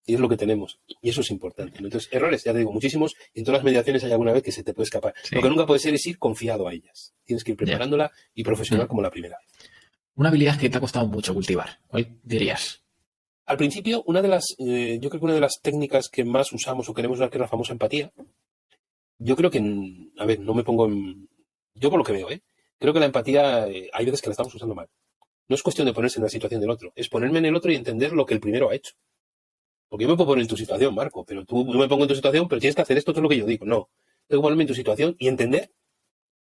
y es lo que tenemos y eso es importante. Entonces, errores, ya te digo, muchísimos, y en todas las mediaciones hay alguna vez que se te puede escapar. Sí. Lo que nunca puede ser es ir confiado a ellas. Tienes que ir preparándola y profesional como la primera vez. Una habilidad que te ha costado mucho cultivar, ¿cuál dirías? Al principio, una de las, yo creo que una de las técnicas que más usamos o queremos usar, que es la famosa empatía, yo creo que, a ver, no me pongo en, yo por lo que veo, creo que la empatía hay veces que la estamos usando mal. No es cuestión de ponerse en la situación del otro, es ponerme en el otro y entender lo que el primero ha hecho. Porque yo me puedo poner en tu situación, Marco, pero tú no me pongo en tu situación, pero tienes que hacer esto, todo lo que yo digo. No, tengo que ponerme en tu situación y entender,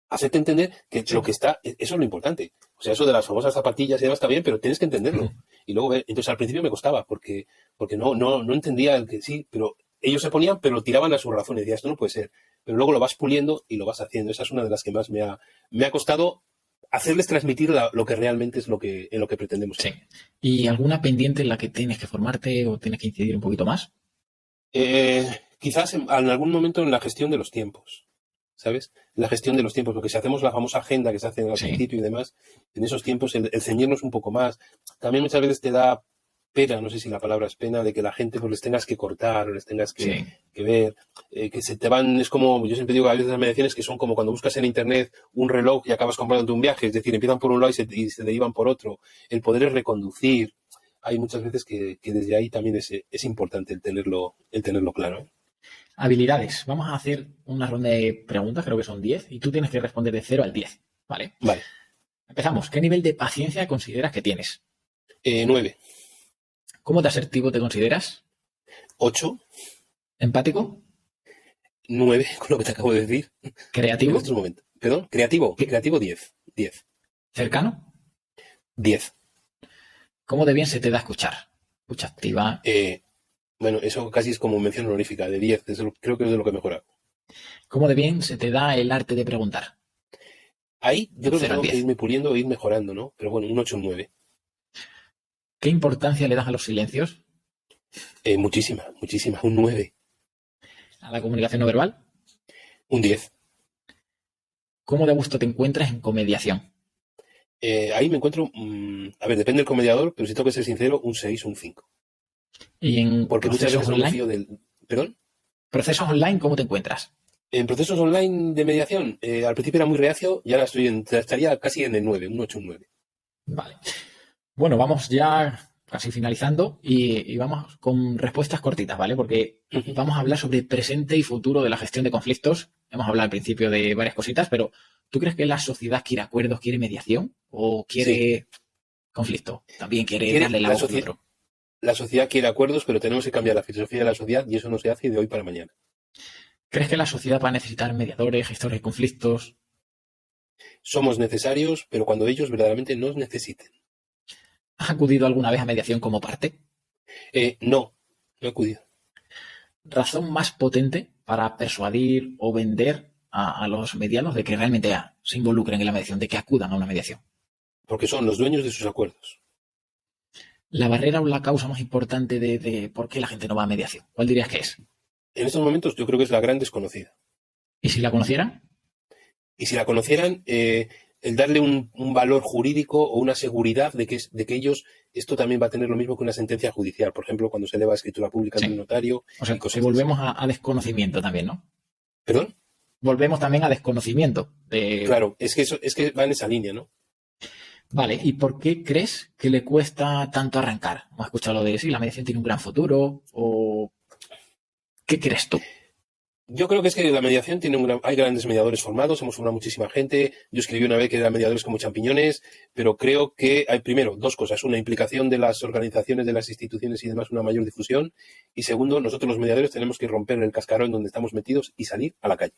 hacerte entender que lo que está, eso es lo importante. O sea, eso de las famosas zapatillas y demás está bien, pero tienes que entenderlo. Y luego ver, entonces al principio me costaba, porque no entendía el que sí, pero ellos se ponían, pero tiraban a su razón y decía, esto no puede ser. Pero luego lo vas puliendo y lo vas haciendo. Esa es una de las que más me ha costado hacerles transmitir lo que realmente es en lo que pretendemos. Sí. ¿Y alguna pendiente en la que tienes que formarte o tienes que incidir un poquito más? Quizás en algún momento en la gestión de los tiempos, ¿sabes? La gestión de los tiempos, porque si hacemos la famosa agenda que se hace al principio y demás, en esos tiempos el ceñirnos un poco más. También muchas veces te da pena, no sé si la palabra es pena, de que la gente pues les tengas que cortar o les tengas que ver, que se te van, es como, yo siempre digo que hay veces las mediaciones que son como cuando buscas en internet un reloj y acabas comprándote un viaje, es decir, empiezan por un lado y se derivan por otro. El poder reconducir, hay muchas veces que desde ahí también es importante el tenerlo claro. Habilidades. Vamos a hacer una ronda de preguntas, creo que son 10, y tú tienes que responder de 0 al 10. ¿Vale? Vale. Empezamos. ¿Qué nivel de paciencia consideras que tienes? 9. ¿Cómo de asertivo te consideras? 8. ¿Empático? 9, con lo que te acabo de decir. En ¿Creativo? estos momentos. Perdón, creativo. Creativo 10. 10. ¿Cercano? 10. ¿Cómo de bien se te da escuchar? Escucha activa. Bueno, eso casi es como mención honorífica, de 10. Creo que es de lo que mejor hago. ¿Cómo de bien se te da el arte de preguntar? Ahí yo creo que 0 al tengo que 10. irme puliendo e ir mejorando, ¿no? Pero bueno, un 8 o un 9. ¿Qué importancia le das a los silencios? Muchísima, muchísima. Un 9. ¿A la comunicación no verbal? Un 10. ¿Cómo de gusto te encuentras en comediación? Ahí me encuentro, a ver, depende del comediador, pero si tengo que ser sincero, un 6 o un 5. ¿Y en Porque muchas procesos veces no me online? fío del... ¿Perdón? ¿Procesos online cómo te encuentras? En procesos online de mediación, al principio era muy reacio y ahora estaría casi en el 9, un 8, un 9. Vale. Bueno, vamos ya casi finalizando y vamos con respuestas cortitas, ¿vale? Porque vamos a hablar sobre presente y futuro de la gestión de conflictos. Hemos hablado al principio de varias cositas, pero ¿tú crees que la sociedad quiere acuerdos, quiere mediación o quiere conflicto? También quiere darle la voz al otro. La sociedad quiere acuerdos, pero tenemos que cambiar la filosofía de la sociedad y eso no se hace de hoy para mañana. ¿Crees que la sociedad va a necesitar mediadores, gestores de conflictos? Somos necesarios, pero cuando ellos verdaderamente nos necesiten. ¿Has acudido alguna vez a mediación como parte? No he acudido. ¿Razón más potente para persuadir o vender a los medianos de que realmente se involucren en la mediación, de que acudan a una mediación? Porque son los dueños de sus acuerdos. ¿La barrera o la causa más importante de por qué la gente no va a mediación? ¿Cuál dirías que es? En estos momentos yo creo que es la gran desconocida. ¿Y si la conocieran? Y si la conocieran, el darle un valor jurídico o una seguridad de que ellos, esto también va a tener lo mismo que una sentencia judicial. Por ejemplo, cuando se eleva a escritura pública ante un notario. O sea, que volvemos a desconocimiento también, ¿no? ¿Perdón? Volvemos también a desconocimiento. Claro, es que va en esa línea, ¿no? Vale, ¿y por qué crees que le cuesta tanto arrancar? ¿Hemos escuchado lo de si la mediación tiene un gran futuro? ¿O qué crees tú? Yo creo que es que la mediación hay grandes mediadores formados, hemos formado muchísima gente. Yo escribí una vez que eran mediadores como champiñones, pero creo que hay, primero, dos cosas. Una, implicación de las organizaciones, de las instituciones y demás, una mayor difusión. Y segundo, nosotros los mediadores tenemos que romper el cascarón donde estamos metidos y salir a la calle.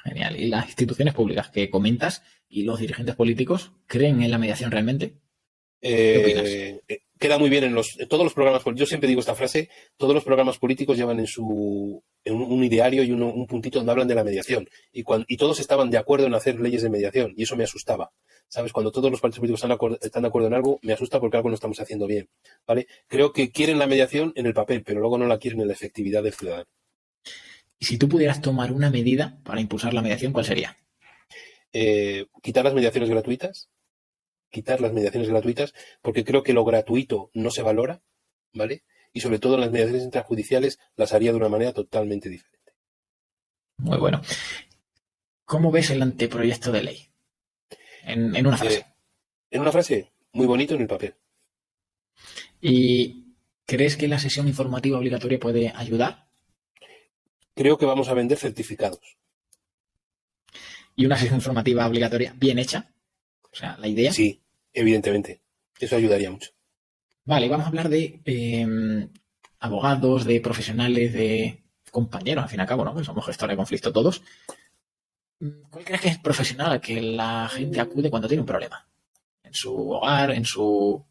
Genial. ¿Y las instituciones públicas que comentas y los dirigentes políticos creen en la mediación realmente? ¿Qué opinas? Queda muy bien en todos los programas políticos. Yo siempre digo esta frase: todos los programas políticos llevan en un ideario y un puntito donde hablan de la mediación. Y todos estaban de acuerdo en hacer leyes de mediación. Y eso me asustaba. ¿Sabes? Cuando todos los partidos políticos están de acuerdo en algo, me asusta porque algo no estamos haciendo bien. ¿Vale? Creo que quieren la mediación en el papel, pero luego no la quieren en la efectividad del ciudadano. Y si tú pudieras tomar una medida para impulsar la mediación, ¿cuál sería? Quitar las mediaciones gratuitas. Quitar las mediaciones gratuitas, porque creo que lo gratuito no se valora, ¿vale? Y sobre todo las mediaciones intrajudiciales las haría de una manera totalmente diferente. Muy bueno. ¿Cómo ves el anteproyecto de ley? En una frase. En una frase, muy bonito en el papel. ¿Y crees que la sesión informativa obligatoria puede ayudar? Creo que vamos a vender certificados. ¿Y una sesión informativa obligatoria bien hecha? O sea, la idea. Sí, evidentemente. Eso ayudaría mucho. Vale, vamos a hablar de abogados, de profesionales, de compañeros, al fin y al cabo, ¿no? Que somos gestores de conflicto todos. ¿Cuál crees que es el profesional al que la gente acude cuando tiene un problema? En su hogar, en su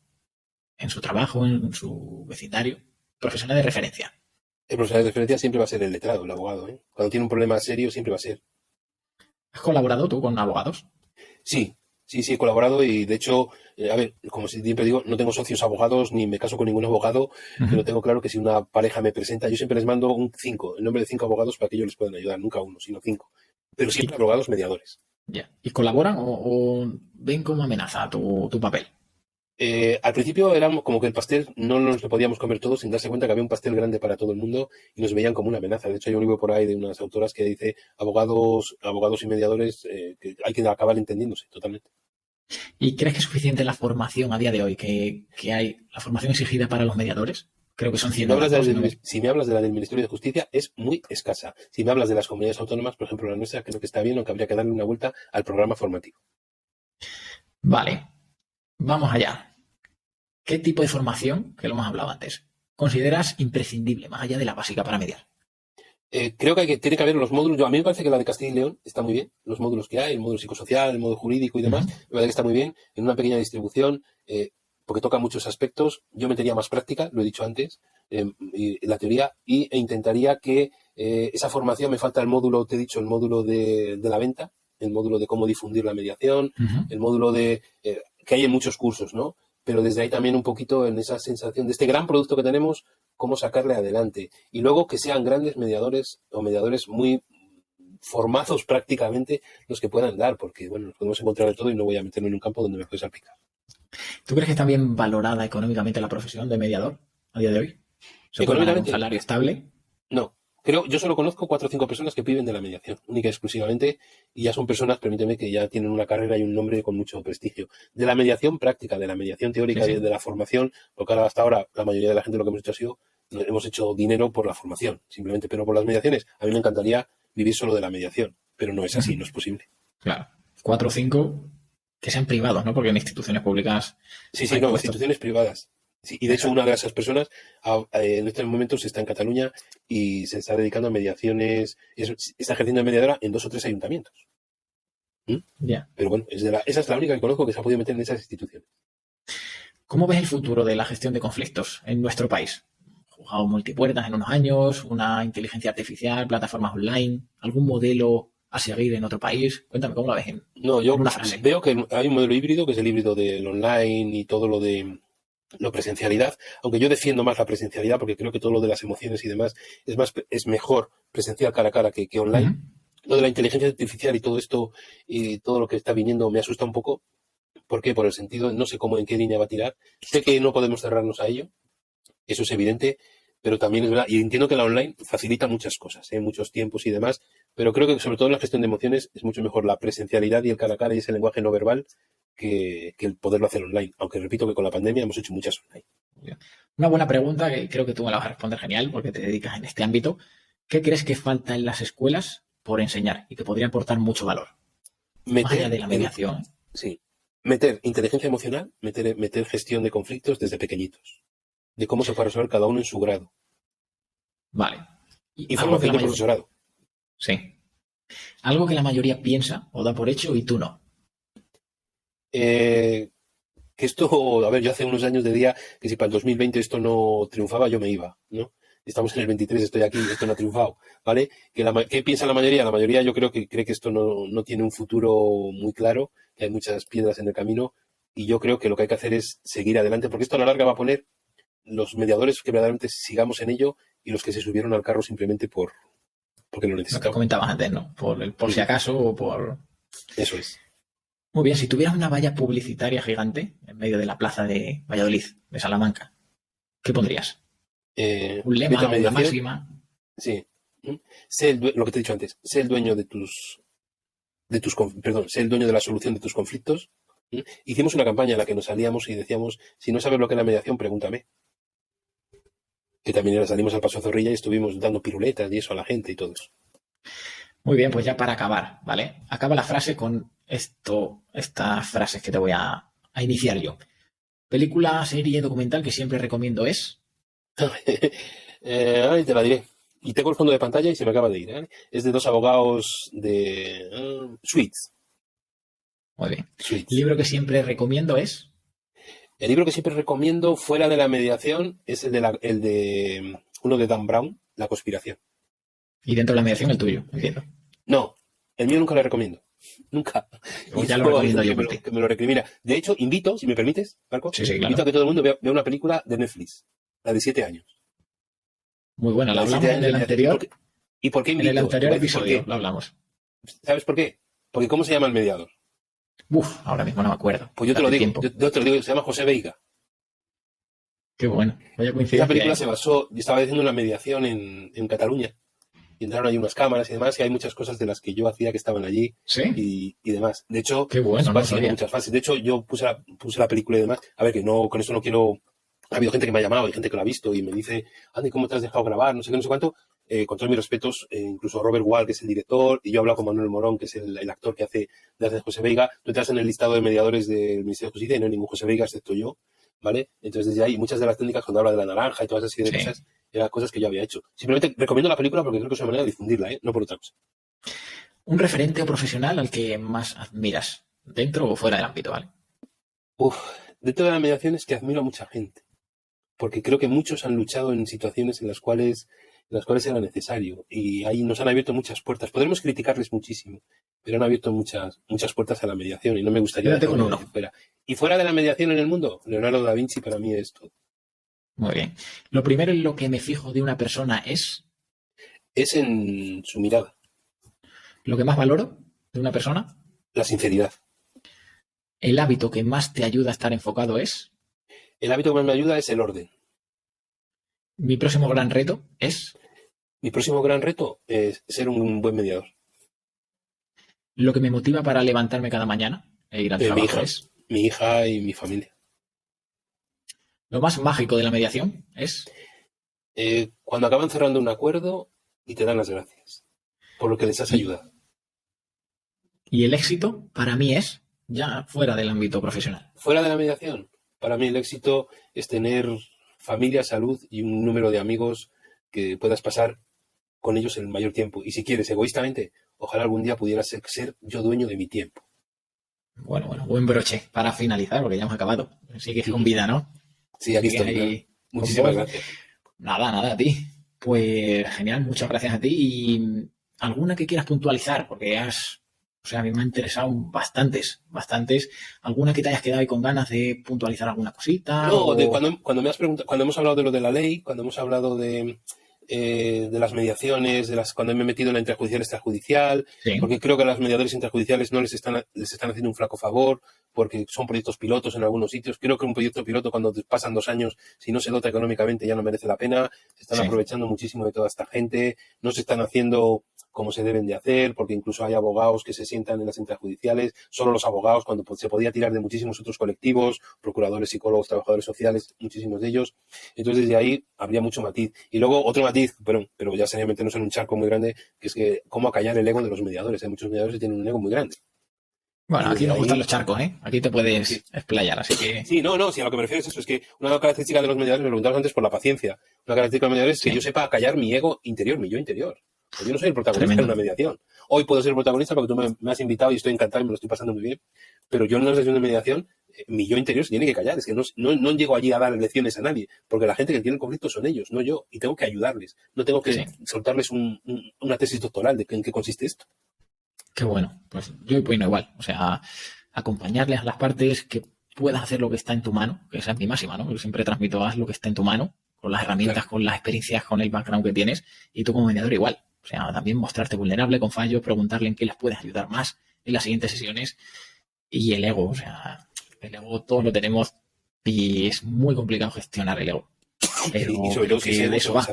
trabajo, en su vecindario. Profesional de referencia. El profesional de referencia siempre va a ser el letrado, el abogado, ¿eh? Cuando tiene un problema serio siempre va a ser. ¿Has colaborado tú con abogados? Sí, he colaborado y de hecho, a ver, como siempre digo, no tengo socios abogados ni me caso con ningún abogado, pero tengo claro que si una pareja me presenta, yo siempre les mando el nombre de 5 abogados para que ellos les puedan ayudar, nunca uno, sino 5. Pero siempre abogados mediadores. Ya. ¿Y colaboran o ven como amenaza tu papel? Al principio era como que el pastel no nos lo podíamos comer todos sin darse cuenta que había un pastel grande para todo el mundo y nos veían como una amenaza. De hecho, hay un libro por ahí de unas autoras que dice abogados y mediadores que hay que acabar entendiéndose totalmente. ¿Y crees que es suficiente la formación a día de hoy que hay la formación exigida para los mediadores? Creo que son 100 horas. Si me hablas de la del Ministerio de Justicia, es muy escasa. Si me hablas de las comunidades autónomas, por ejemplo, la nuestra, creo que está bien, aunque habría que darle una vuelta al programa formativo. Vale, vamos allá. ¿Qué tipo de formación, que lo hemos hablado antes, consideras imprescindible, más allá de la básica para mediar? Creo que tiene que haber los módulos. A mí me parece que la de Castilla y León está muy bien. Los módulos que hay, el módulo psicosocial, el módulo jurídico y demás, me parece que está muy bien. En una pequeña distribución, porque toca muchos aspectos. Yo metería más práctica, lo he dicho antes, y la teoría, e intentaría que esa formación, me falta el módulo, te he dicho, el módulo de la venta, el módulo de cómo difundir la mediación, el módulo de que hay en muchos cursos, ¿no? Pero desde ahí también un poquito en esa sensación de este gran producto que tenemos, cómo sacarle adelante. Y luego que sean grandes mediadores o mediadores muy formados prácticamente los que puedan dar, porque bueno, nos podemos encontrar de todo y no voy a meterme en un campo donde me puedes aplicar. ¿Tú crees que está bien valorada económicamente la profesión de mediador a día de hoy? ¿Se puede ganar un salario estable? No. Yo solo conozco 4 o 5 personas que viven de la mediación, única y exclusivamente, y ya son personas, permíteme, que ya tienen una carrera y un nombre con mucho prestigio. De la mediación práctica, de la mediación teórica y de la formación, porque hasta ahora la mayoría de la gente lo que hemos hecho ha sido, hemos hecho dinero por la formación, simplemente, pero por las mediaciones. A mí me encantaría vivir solo de la mediación, pero no es así, no es posible. Claro. 4 o 5 que sean privados, ¿no? Porque en instituciones públicas... Sí, no, instituciones privadas. Sí, y de hecho una de esas personas en estos momentos está en Cataluña y se está dedicando a mediaciones, está ejerciendo de mediadora en 2 o 3 ayuntamientos. Yeah. Pero bueno, esa es la única que conozco que se ha podido meter en esas instituciones. ¿Cómo ves el futuro de la gestión de conflictos en nuestro país? ¿Juzgado multipuertas en unos años? ¿Una inteligencia artificial? ¿Plataformas online? ¿Algún modelo a seguir en otro país? Cuéntame, ¿cómo lo ves en una frase? Veo que hay un modelo híbrido, que es el híbrido del online y todo lo de la presencialidad, aunque yo defiendo más la presencialidad porque creo que todo lo de las emociones y demás es mejor presencial cara a cara que online. Lo de la inteligencia artificial y todo esto y todo lo que está viniendo me asusta un poco. ¿Por qué? Por el sentido, no sé cómo, en qué línea va a tirar. Sé que no podemos cerrarnos a ello, eso es evidente, pero también es verdad, y entiendo que la online facilita muchas cosas, muchos tiempos y demás, pero creo que sobre todo en la gestión de emociones es mucho mejor la presencialidad y el cara a cara y ese lenguaje no verbal que el poderlo hacer online. Aunque repito que con la pandemia hemos hecho muchas online. Una buena pregunta que creo que tú me la vas a responder genial porque te dedicas en este ámbito. ¿Qué crees que falta en las escuelas por enseñar y que podría aportar mucho valor? Más allá de la mediación. Sí. Meter inteligencia emocional, meter gestión de conflictos desde pequeñitos. De cómo se puede resolver cada uno en su grado. Vale. Y formación de profesorado. Sí. Algo que la mayoría piensa o da por hecho y tú no. Que esto, a ver, yo hace unos años decía que si para el 2020 esto no triunfaba, yo me iba, ¿no? Estamos en el 23, estoy aquí, esto no ha triunfado, ¿vale? ¿Qué piensa la mayoría? La mayoría yo creo que cree que esto no tiene un futuro muy claro, que hay muchas piedras en el camino, y yo creo que lo que hay que hacer es seguir adelante, porque esto a la larga va a poner los mediadores que verdaderamente sigamos en ello y los que se subieron al carro simplemente porque lo necesitaban. Lo que comentabas antes, ¿no? Por si acaso o por... Eso es. Muy bien, si tuvieras una valla publicitaria gigante en medio de la plaza de Valladolid, de Salamanca, ¿qué pondrías? ¿Un lema o una máxima? Sí. Lo que te he dicho antes, sé el dueño sé el dueño de la solución de tus conflictos. Hicimos una campaña en la que nos salíamos y decíamos, si no sabes lo que es la mediación, pregúntame. Que también salimos al Paso Zorrilla y estuvimos dando piruletas y eso a la gente y todo eso. Muy bien, pues ya para acabar, ¿vale? Acaba la frase con estas frases que te voy a iniciar yo. Película, serie, documental que siempre recomiendo es... Ahí te la diré. Y tengo el fondo de pantalla y se me acaba de ir. ¿eh? Es de 2 abogados de Suits. Muy bien. Suits. ¿El libro que siempre recomiendo es? El libro que siempre recomiendo fuera de la mediación es el de uno de Dan Brown, La conspiración. Y dentro de la mediación el tuyo, entiendo. No, el mío nunca lo recomiendo. Nunca. O ya lo recomiendo yo. Que me lo recrimina. De hecho, invito, si me permites, Marco, sí, claro. Invito a que todo el mundo vea una película de Netflix, la de 7 años. Muy buena, la hablamos en el anterior. ¿Y por qué invito? En el anterior episodio lo hablamos. ¿Sabes por qué? Porque ¿cómo se llama el mediador? Ahora mismo no me acuerdo. Pues yo te lo digo, yo te lo digo, se llama José Veiga. Qué bueno, vaya coincidencia. Esa película se basó, yo estaba haciendo una mediación en Cataluña. Y entraron ahí unas cámaras y demás, y hay muchas cosas de las que yo hacía que estaban allí. ¿Sí? Y demás. De hecho, qué bueno, muchas fases. De hecho, yo puse la película y demás. A ver, que no, con esto no quiero. Ha habido gente que me ha llamado, hay gente que lo ha visto y me dice, Andy, ¿cómo te has dejado grabar? No sé qué, no sé cuánto. Con todos mis respetos, incluso Robert Wall, que es el director, y yo he hablado con Manuel Morón, que es el actor que hace de José Veiga. Tú entras en el listado de mediadores del Ministerio de Justicia y no hay ningún José Veiga excepto yo, ¿vale? Entonces, desde ahí, muchas de las técnicas, cuando habla de la naranja y todas esas de cosas, eran cosas que yo había hecho. Simplemente recomiendo la película porque creo que es una manera de difundirla, no por otra cosa. Un referente o profesional al que más admiras, dentro o fuera del ámbito, ¿vale? Dentro de la mediación es que admiro a mucha gente, porque creo que muchos han luchado en situaciones en las cuales era necesario, y ahí nos han abierto muchas puertas. Podremos criticarles muchísimo, pero han abierto muchas puertas a la mediación y no me gustaría Quédate con dejarlo uno. fuera. Y fuera de la mediación en el mundo, Leonardo da Vinci para mí es todo. Muy bien. Lo primero en lo que me fijo de una persona es Es en su mirada, lo que más valoro de una persona. la sinceridad. El hábito que más te ayuda a estar enfocado es. El hábito que más me ayuda es el orden. Mi próximo gran reto es. Mi próximo gran reto es ser un buen mediador. Lo que me motiva para levantarme cada mañana e ir al trabajo es. Mi hija y mi familia. Lo más mágico de la mediación es. Cuando acaban cerrando un acuerdo y te dan las gracias por lo que les has ayudado. Y el éxito para mí es, ya fuera del ámbito profesional. Fuera de la mediación, para mí el éxito es tener familia, salud y un número de amigos que puedas pasar con ellos el mayor tiempo. Y si quieres, egoístamente, ojalá algún día pudiera ser yo dueño de mi tiempo. Bueno, buen broche para finalizar, porque ya hemos acabado. Sigues con vida, ¿no? Sí, aquí estoy. Muchísimas gracias. Nada, a ti. Pues genial, muchas gracias a ti. Y alguna que quieras puntualizar, porque a mí me han interesado bastantes. ¿Alguna que te hayas quedado ahí con ganas de puntualizar alguna cosita? No, cuando me has preguntado, cuando hemos hablado de lo de la ley, cuando hemos hablado de las mediaciones, cuando me he metido en la interjudicial extrajudicial, sí. Porque creo que a las mediadores intrajudiciales no les están haciendo un flaco favor, porque son proyectos pilotos en algunos sitios. Creo que un proyecto piloto, cuando pasan 2 años, si no se dota económicamente, ya no merece la pena. Se están aprovechando muchísimo de toda esta gente, no se están haciendo como se deben de hacer, porque incluso hay abogados que se sientan en las intrajudiciales, solo los abogados, cuando se podía tirar de muchísimos otros colectivos, procuradores, psicólogos, trabajadores sociales, muchísimos de ellos. Entonces, desde ahí habría mucho matiz. Y luego otro matiz, pero ya sería meternos en un charco muy grande, que es que cómo acallar el ego de los mediadores. Hay muchos mediadores que tienen un ego muy grande. Bueno, aquí nos gustan los charcos, ¿eh? Aquí te puedes explayar, así que... Sí, no, si a lo que me refiero es eso, es que una característica de los mediadores, me preguntabas antes por la paciencia, una característica de los mediadores es que yo sepa acallar mi ego interior, mi yo interior. Pues yo no soy el protagonista de una mediación. Hoy puedo ser el protagonista porque tú me has invitado y estoy encantado y me lo estoy pasando muy bien, pero yo en una sesión de mediación, mi yo interior se tiene que callar. Es que no llego allí a dar lecciones a nadie, porque la gente que tiene el conflicto son ellos, no yo, y tengo que ayudarles. No tengo que soltarles una tesis doctoral de en qué consiste esto. Qué bueno. Pues yo opino igual. O sea, acompañarles a las partes, que puedas hacer lo que está en tu mano, que esa es mi máxima, ¿no? Yo siempre transmito, haz lo que está en tu mano, con las herramientas, con las experiencias, con el background que tienes, y tú como mediador igual. O sea, también mostrarte vulnerable con fallos, preguntarle en qué les puedes ayudar más en las siguientes sesiones. Y el ego, o sea, el ego todos lo tenemos y es muy complicado gestionar el ego. Pero y sobre todo si de eso va.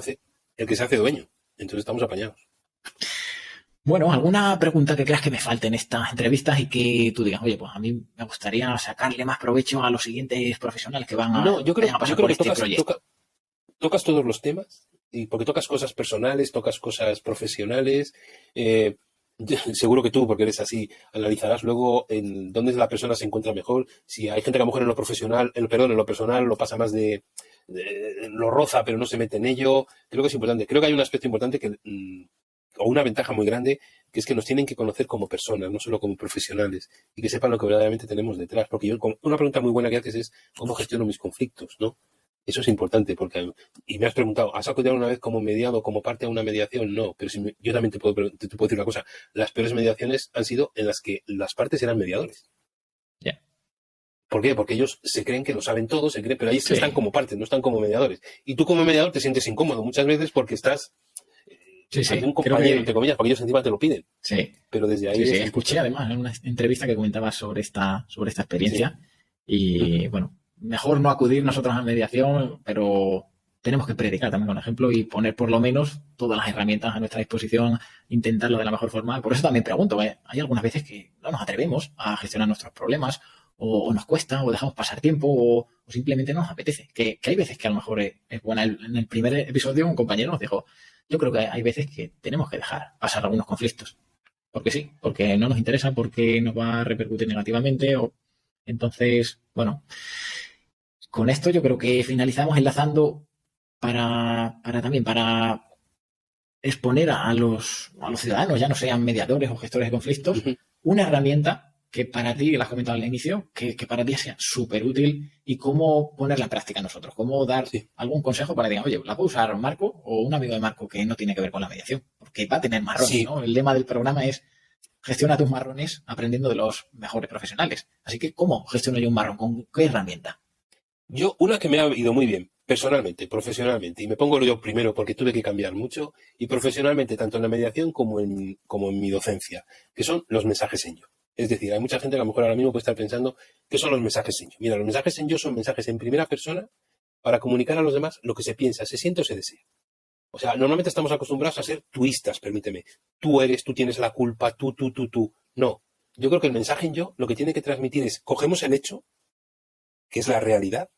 El que se hace dueño. Entonces estamos apañados. Bueno, ¿alguna pregunta que creas que me falte en estas entrevistas y que tú digas, oye, pues a mí me gustaría sacarle más provecho a los siguientes profesionales que van a, yo creo pasar que por este proyecto? Tocas todos los temas, y porque tocas cosas personales, tocas cosas profesionales. Seguro que tú, porque eres así, analizarás luego en dónde la persona se encuentra mejor. Si hay gente que a lo mejor en lo personal lo pasa más lo roza, pero no se mete en ello. Creo que es importante. Creo que hay un aspecto importante o una ventaja muy grande, que es que nos tienen que conocer como personas, no solo como profesionales, y que sepan lo que verdaderamente tenemos detrás. Porque una pregunta muy buena que haces es ¿cómo gestiono mis conflictos? ¿No? Eso es importante, y me has preguntado, ¿has acudido alguna vez como mediado, como parte de una mediación? No, pero yo también te puedo decir una cosa. Las peores mediaciones han sido en las que las partes eran mediadores. Yeah. ¿Por qué? Porque ellos se creen que lo saben todo, pero ahí están como partes, no están como mediadores. Y tú como mediador te sientes incómodo muchas veces porque estás ante un compañero, entre comillas, porque ellos encima te lo piden. Sí. Pero desde ahí... Sí, escuché además en una entrevista que comentabas sobre esta experiencia y bueno, mejor no acudir nosotros a mediación, pero tenemos que predicar también con ejemplo y poner por lo menos todas las herramientas a nuestra disposición, intentarlo de la mejor forma. Por eso también pregunto, hay algunas veces que no nos atrevemos a gestionar nuestros problemas o nos cuesta o dejamos pasar tiempo o simplemente no nos apetece. Que hay veces que a lo mejor es buena. En el primer episodio un compañero nos dijo, yo creo que hay veces que tenemos que dejar pasar algunos conflictos. Porque sí, porque no nos interesa, porque nos va a repercutir negativamente. Entonces, bueno, con esto yo creo que finalizamos enlazando para exponer a los ciudadanos, ya no sean mediadores o gestores de conflictos, una herramienta que para ti, que la has comentado al inicio, que para ti sea súper útil y cómo ponerla en práctica nosotros, cómo dar algún consejo para que digan, oye, la puedo usar Marco o un amigo de Marco que no tiene que ver con la mediación, porque va a tener marrones, ¿no? El lema del programa es gestiona tus marrones aprendiendo de los mejores profesionales. Así que, ¿cómo gestiono yo un marrón? ¿Con qué herramienta? Yo, una que me ha ido muy bien, personalmente, profesionalmente, y me pongo yo primero porque tuve que cambiar mucho, y profesionalmente, tanto en la mediación como en mi docencia, que son los mensajes en yo. Es decir, hay mucha gente que a lo mejor ahora mismo puede estar pensando qué son los mensajes en yo. Mira, los mensajes en yo son mensajes en primera persona para comunicar a los demás lo que se piensa, se siente o se desea. O sea, normalmente estamos acostumbrados a ser tuistas, permíteme. Tú tienes la culpa, tú. No. Yo creo que el mensaje en yo lo que tiene que transmitir es, cogemos el hecho, que es la realidad,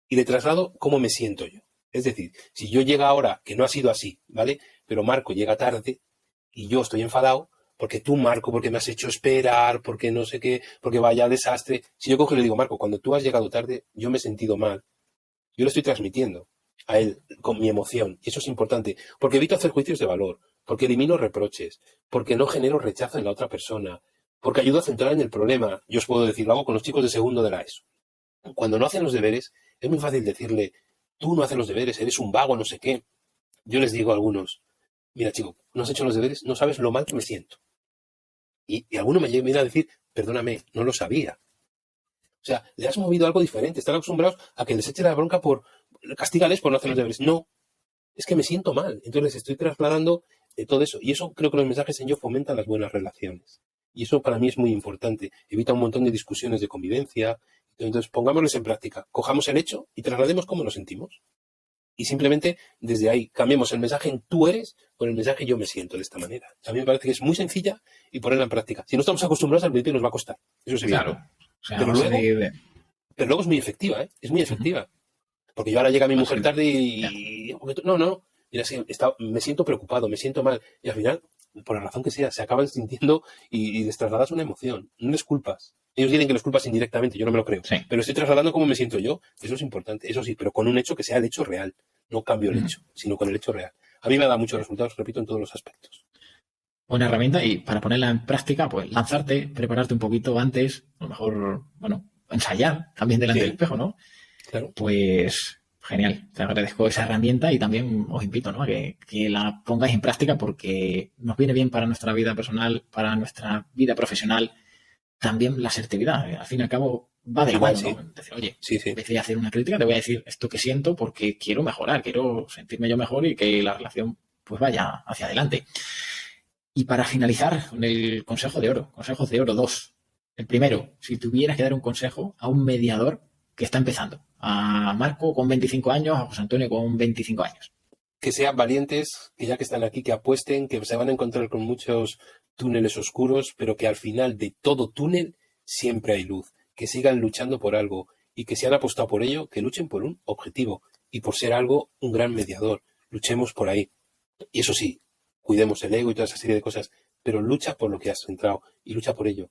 y le traslado cómo me siento yo. Es decir, si yo llega ahora, que no ha sido así, ¿vale? Pero Marco llega tarde y yo estoy enfadado, porque tú, Marco, porque me has hecho esperar, porque no sé qué, porque vaya desastre. Si yo cojo y le digo, Marco, cuando tú has llegado tarde, yo me he sentido mal. Yo le estoy transmitiendo a él con mi emoción. Y eso es importante, porque evito hacer juicios de valor, porque elimino reproches, porque no genero rechazo en la otra persona, porque ayudo a centrar en el problema. Yo os puedo decir, lo hago con los chicos de segundo de la ESO. Cuando no hacen los deberes, es muy fácil decirle, tú no haces los deberes, eres un vago, no sé qué. Yo les digo a algunos, mira chico, no has hecho los deberes, no sabes lo mal que me siento. Y alguno me viene a decir, perdóname, no lo sabía. O sea, le has movido algo diferente. Están acostumbrados a que les eche la bronca castígales por no hacer los deberes. No, es que me siento mal. Entonces les estoy trasladando todo eso. Y eso creo que los mensajes en yo fomentan las buenas relaciones. Y eso para mí es muy importante. Evita un montón de discusiones de convivencia. Entonces pongámoslos en práctica. Cojamos el hecho y traslademos cómo nos sentimos. Y simplemente desde ahí cambiemos el mensaje en tú eres con el mensaje yo me siento de esta manera. A mí me parece que es muy sencilla y ponerla en práctica. Si no estamos acostumbrados al principio nos va a costar. Eso es evidente. Claro. O sea, pero luego es muy efectiva, ¿eh? Es muy efectiva. Porque yo ahora llega mi mujer tarde y... No. Mira, sí, me siento preocupado, me siento mal. Y al final, por la razón que sea, se acaban sintiendo y les trasladas una emoción. No les culpas. Ellos dicen que les culpas indirectamente, yo no me lo creo. Sí. Pero estoy trasladando cómo me siento yo. Eso es importante. Eso sí, pero con un hecho que sea el hecho real. No cambio el hecho, sino con el hecho real. A mí me da muchos resultados, repito, en todos los aspectos. Una herramienta y para ponerla en práctica, pues lanzarte, prepararte un poquito antes, a lo mejor, ensayar también delante del espejo, ¿no? Claro. Pues genial, te agradezco esa herramienta y también os invito, ¿no?, a que la pongáis en práctica porque nos viene bien para nuestra vida personal, para nuestra vida profesional, también la asertividad. Al fin y al cabo va de igual, ¿no? Decir, oye, en vez de hacer una crítica, te voy a decir esto que siento porque quiero mejorar, quiero sentirme yo mejor y que la relación pues vaya hacia adelante. Y para finalizar con el consejos de oro 2. El primero, si tuvieras que dar un consejo a un mediador que está empezando, a Marco con 25 años, a José Antonio con 25 años. Que sean valientes, que ya que están aquí, que apuesten, que se van a encontrar con muchos túneles oscuros, pero que al final de todo túnel siempre hay luz. Que sigan luchando por algo y que si han apostado por ello, que luchen por un objetivo y por ser algo, un gran mediador. Luchemos por ahí. Y eso sí, cuidemos el ego y toda esa serie de cosas, pero lucha por lo que has entrado y lucha por ello.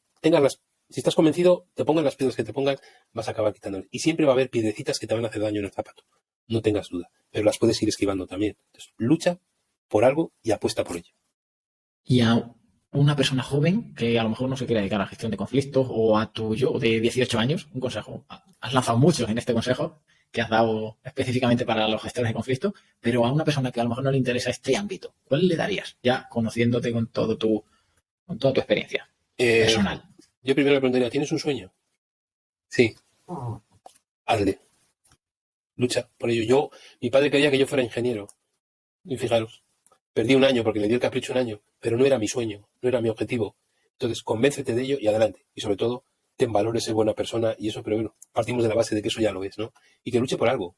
Si estás convencido, te pongan las piedras que te pongan, vas a acabar quitándolas. Y siempre va a haber piedrecitas que te van a hacer daño en el zapato. No tengas duda, pero las puedes ir esquivando también. Entonces, lucha por algo y apuesta por ello. Y a una persona joven que a lo mejor no se quiere dedicar a la gestión de conflictos o a tu yo de 18 años, un consejo. Has lanzado muchos en este consejo que has dado específicamente para los gestores de conflictos, pero a una persona que a lo mejor no le interesa este ámbito, ¿cuál le darías? Ya conociéndote con toda tu experiencia personal. Yo primero le preguntaría, ¿tienes un sueño? Sí. Hazle. Lucha por ello. Mi padre quería que yo fuera ingeniero. Y fijaros, perdí un año porque le di el capricho un año, pero no era mi sueño, no era mi objetivo. Entonces, convéncete de ello y adelante. Y sobre todo, ten valores, ser buena persona y eso, pero bueno, partimos de la base de que eso ya lo es, ¿no? Y que luche por algo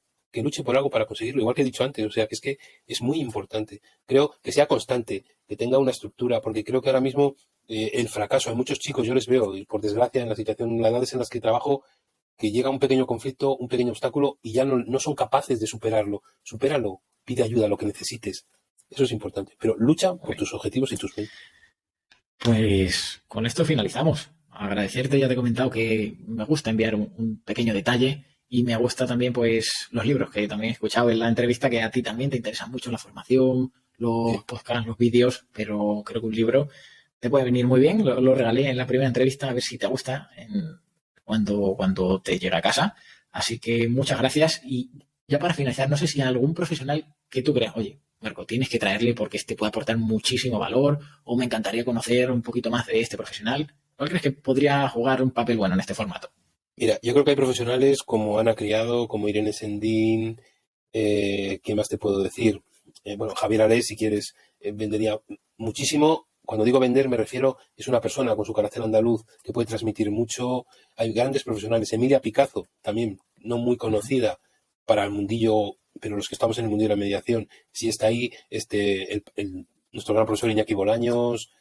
para conseguirlo, igual que he dicho antes, o sea, que es muy importante. Creo que sea constante, que tenga una estructura, porque creo que ahora mismo el fracaso, hay muchos chicos, yo les veo, y por desgracia en en las edades en las que trabajo, que llega un pequeño conflicto, un pequeño obstáculo y ya no son capaces de superarlo. Supéralo, pide ayuda, lo que necesites. Eso es importante, pero lucha por tus objetivos y tus sueños. Pues con esto finalizamos. Agradecerte, ya te he comentado que me gusta enviar un pequeño detalle Y me gusta también, pues, los libros, que también he escuchado en la entrevista que a ti también te interesa mucho la formación, los podcasts, los vídeos, pero creo que un libro te puede venir muy bien. Lo regalé en la primera entrevista, a ver si te gusta cuando te llegue a casa. Así que muchas gracias. Y ya para finalizar, no sé si hay algún profesional que tú creas, oye, Marco, tienes que traerle porque este puede aportar muchísimo valor, o me encantaría conocer un poquito más de este profesional. ¿Cuál crees que podría jugar un papel bueno en este formato? Mira, yo creo que hay profesionales como Ana Criado, como Irene Sendín, ¿qué más te puedo decir? Bueno, Javier Arés, si quieres, vendería muchísimo. Cuando digo vender me refiero, es una persona con su carácter andaluz que puede transmitir mucho. Hay grandes profesionales. Emilia Picazo, también no muy conocida para el mundillo, pero los que estamos en el mundillo de la mediación, sí está ahí nuestro gran profesor Iñaki Bolaños,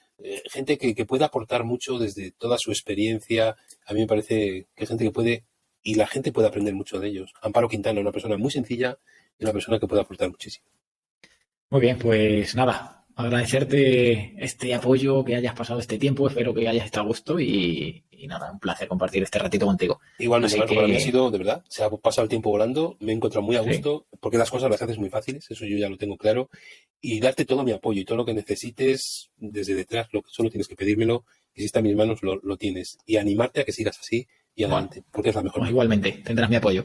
gente que puede aportar mucho desde toda su experiencia. A mí me parece que hay gente que puede, y la gente puede aprender mucho de ellos. Amparo Quintana, una persona muy sencilla y una persona que puede aportar muchísimo. Muy bien, pues nada, agradecerte este apoyo, que hayas pasado este tiempo, espero que hayas estado a gusto y nada, un placer compartir este ratito contigo. Igualmente, Así Marco, para mí ha que, sido, de verdad, se ha pasado el tiempo volando, me he encontrado muy a sí, gusto, porque las cosas las haces muy fáciles, eso yo ya lo tengo claro, y darte todo mi apoyo y todo lo que necesites desde detrás, lo que solo tienes que pedírmelo, y si está en mis manos, lo tienes. Y animarte a que sigas así y bueno, adelante, porque es la mejor pues manera. igualmente, tendrás mi apoyo.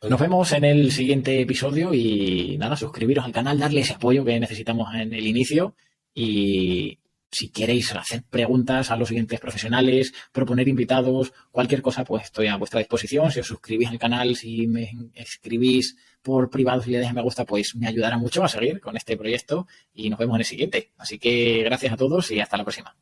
¿Vale? Nos vemos en el siguiente episodio y nada, suscribiros al canal, darle ese apoyo que necesitamos en el inicio y si queréis hacer preguntas a los siguientes profesionales, proponer invitados, cualquier cosa, pues estoy a vuestra disposición. Si os suscribís al canal, si me escribís por privado, si le deis me gusta, pues me ayudará mucho a seguir con este proyecto y nos vemos en el siguiente. Así que gracias a todos y hasta la próxima.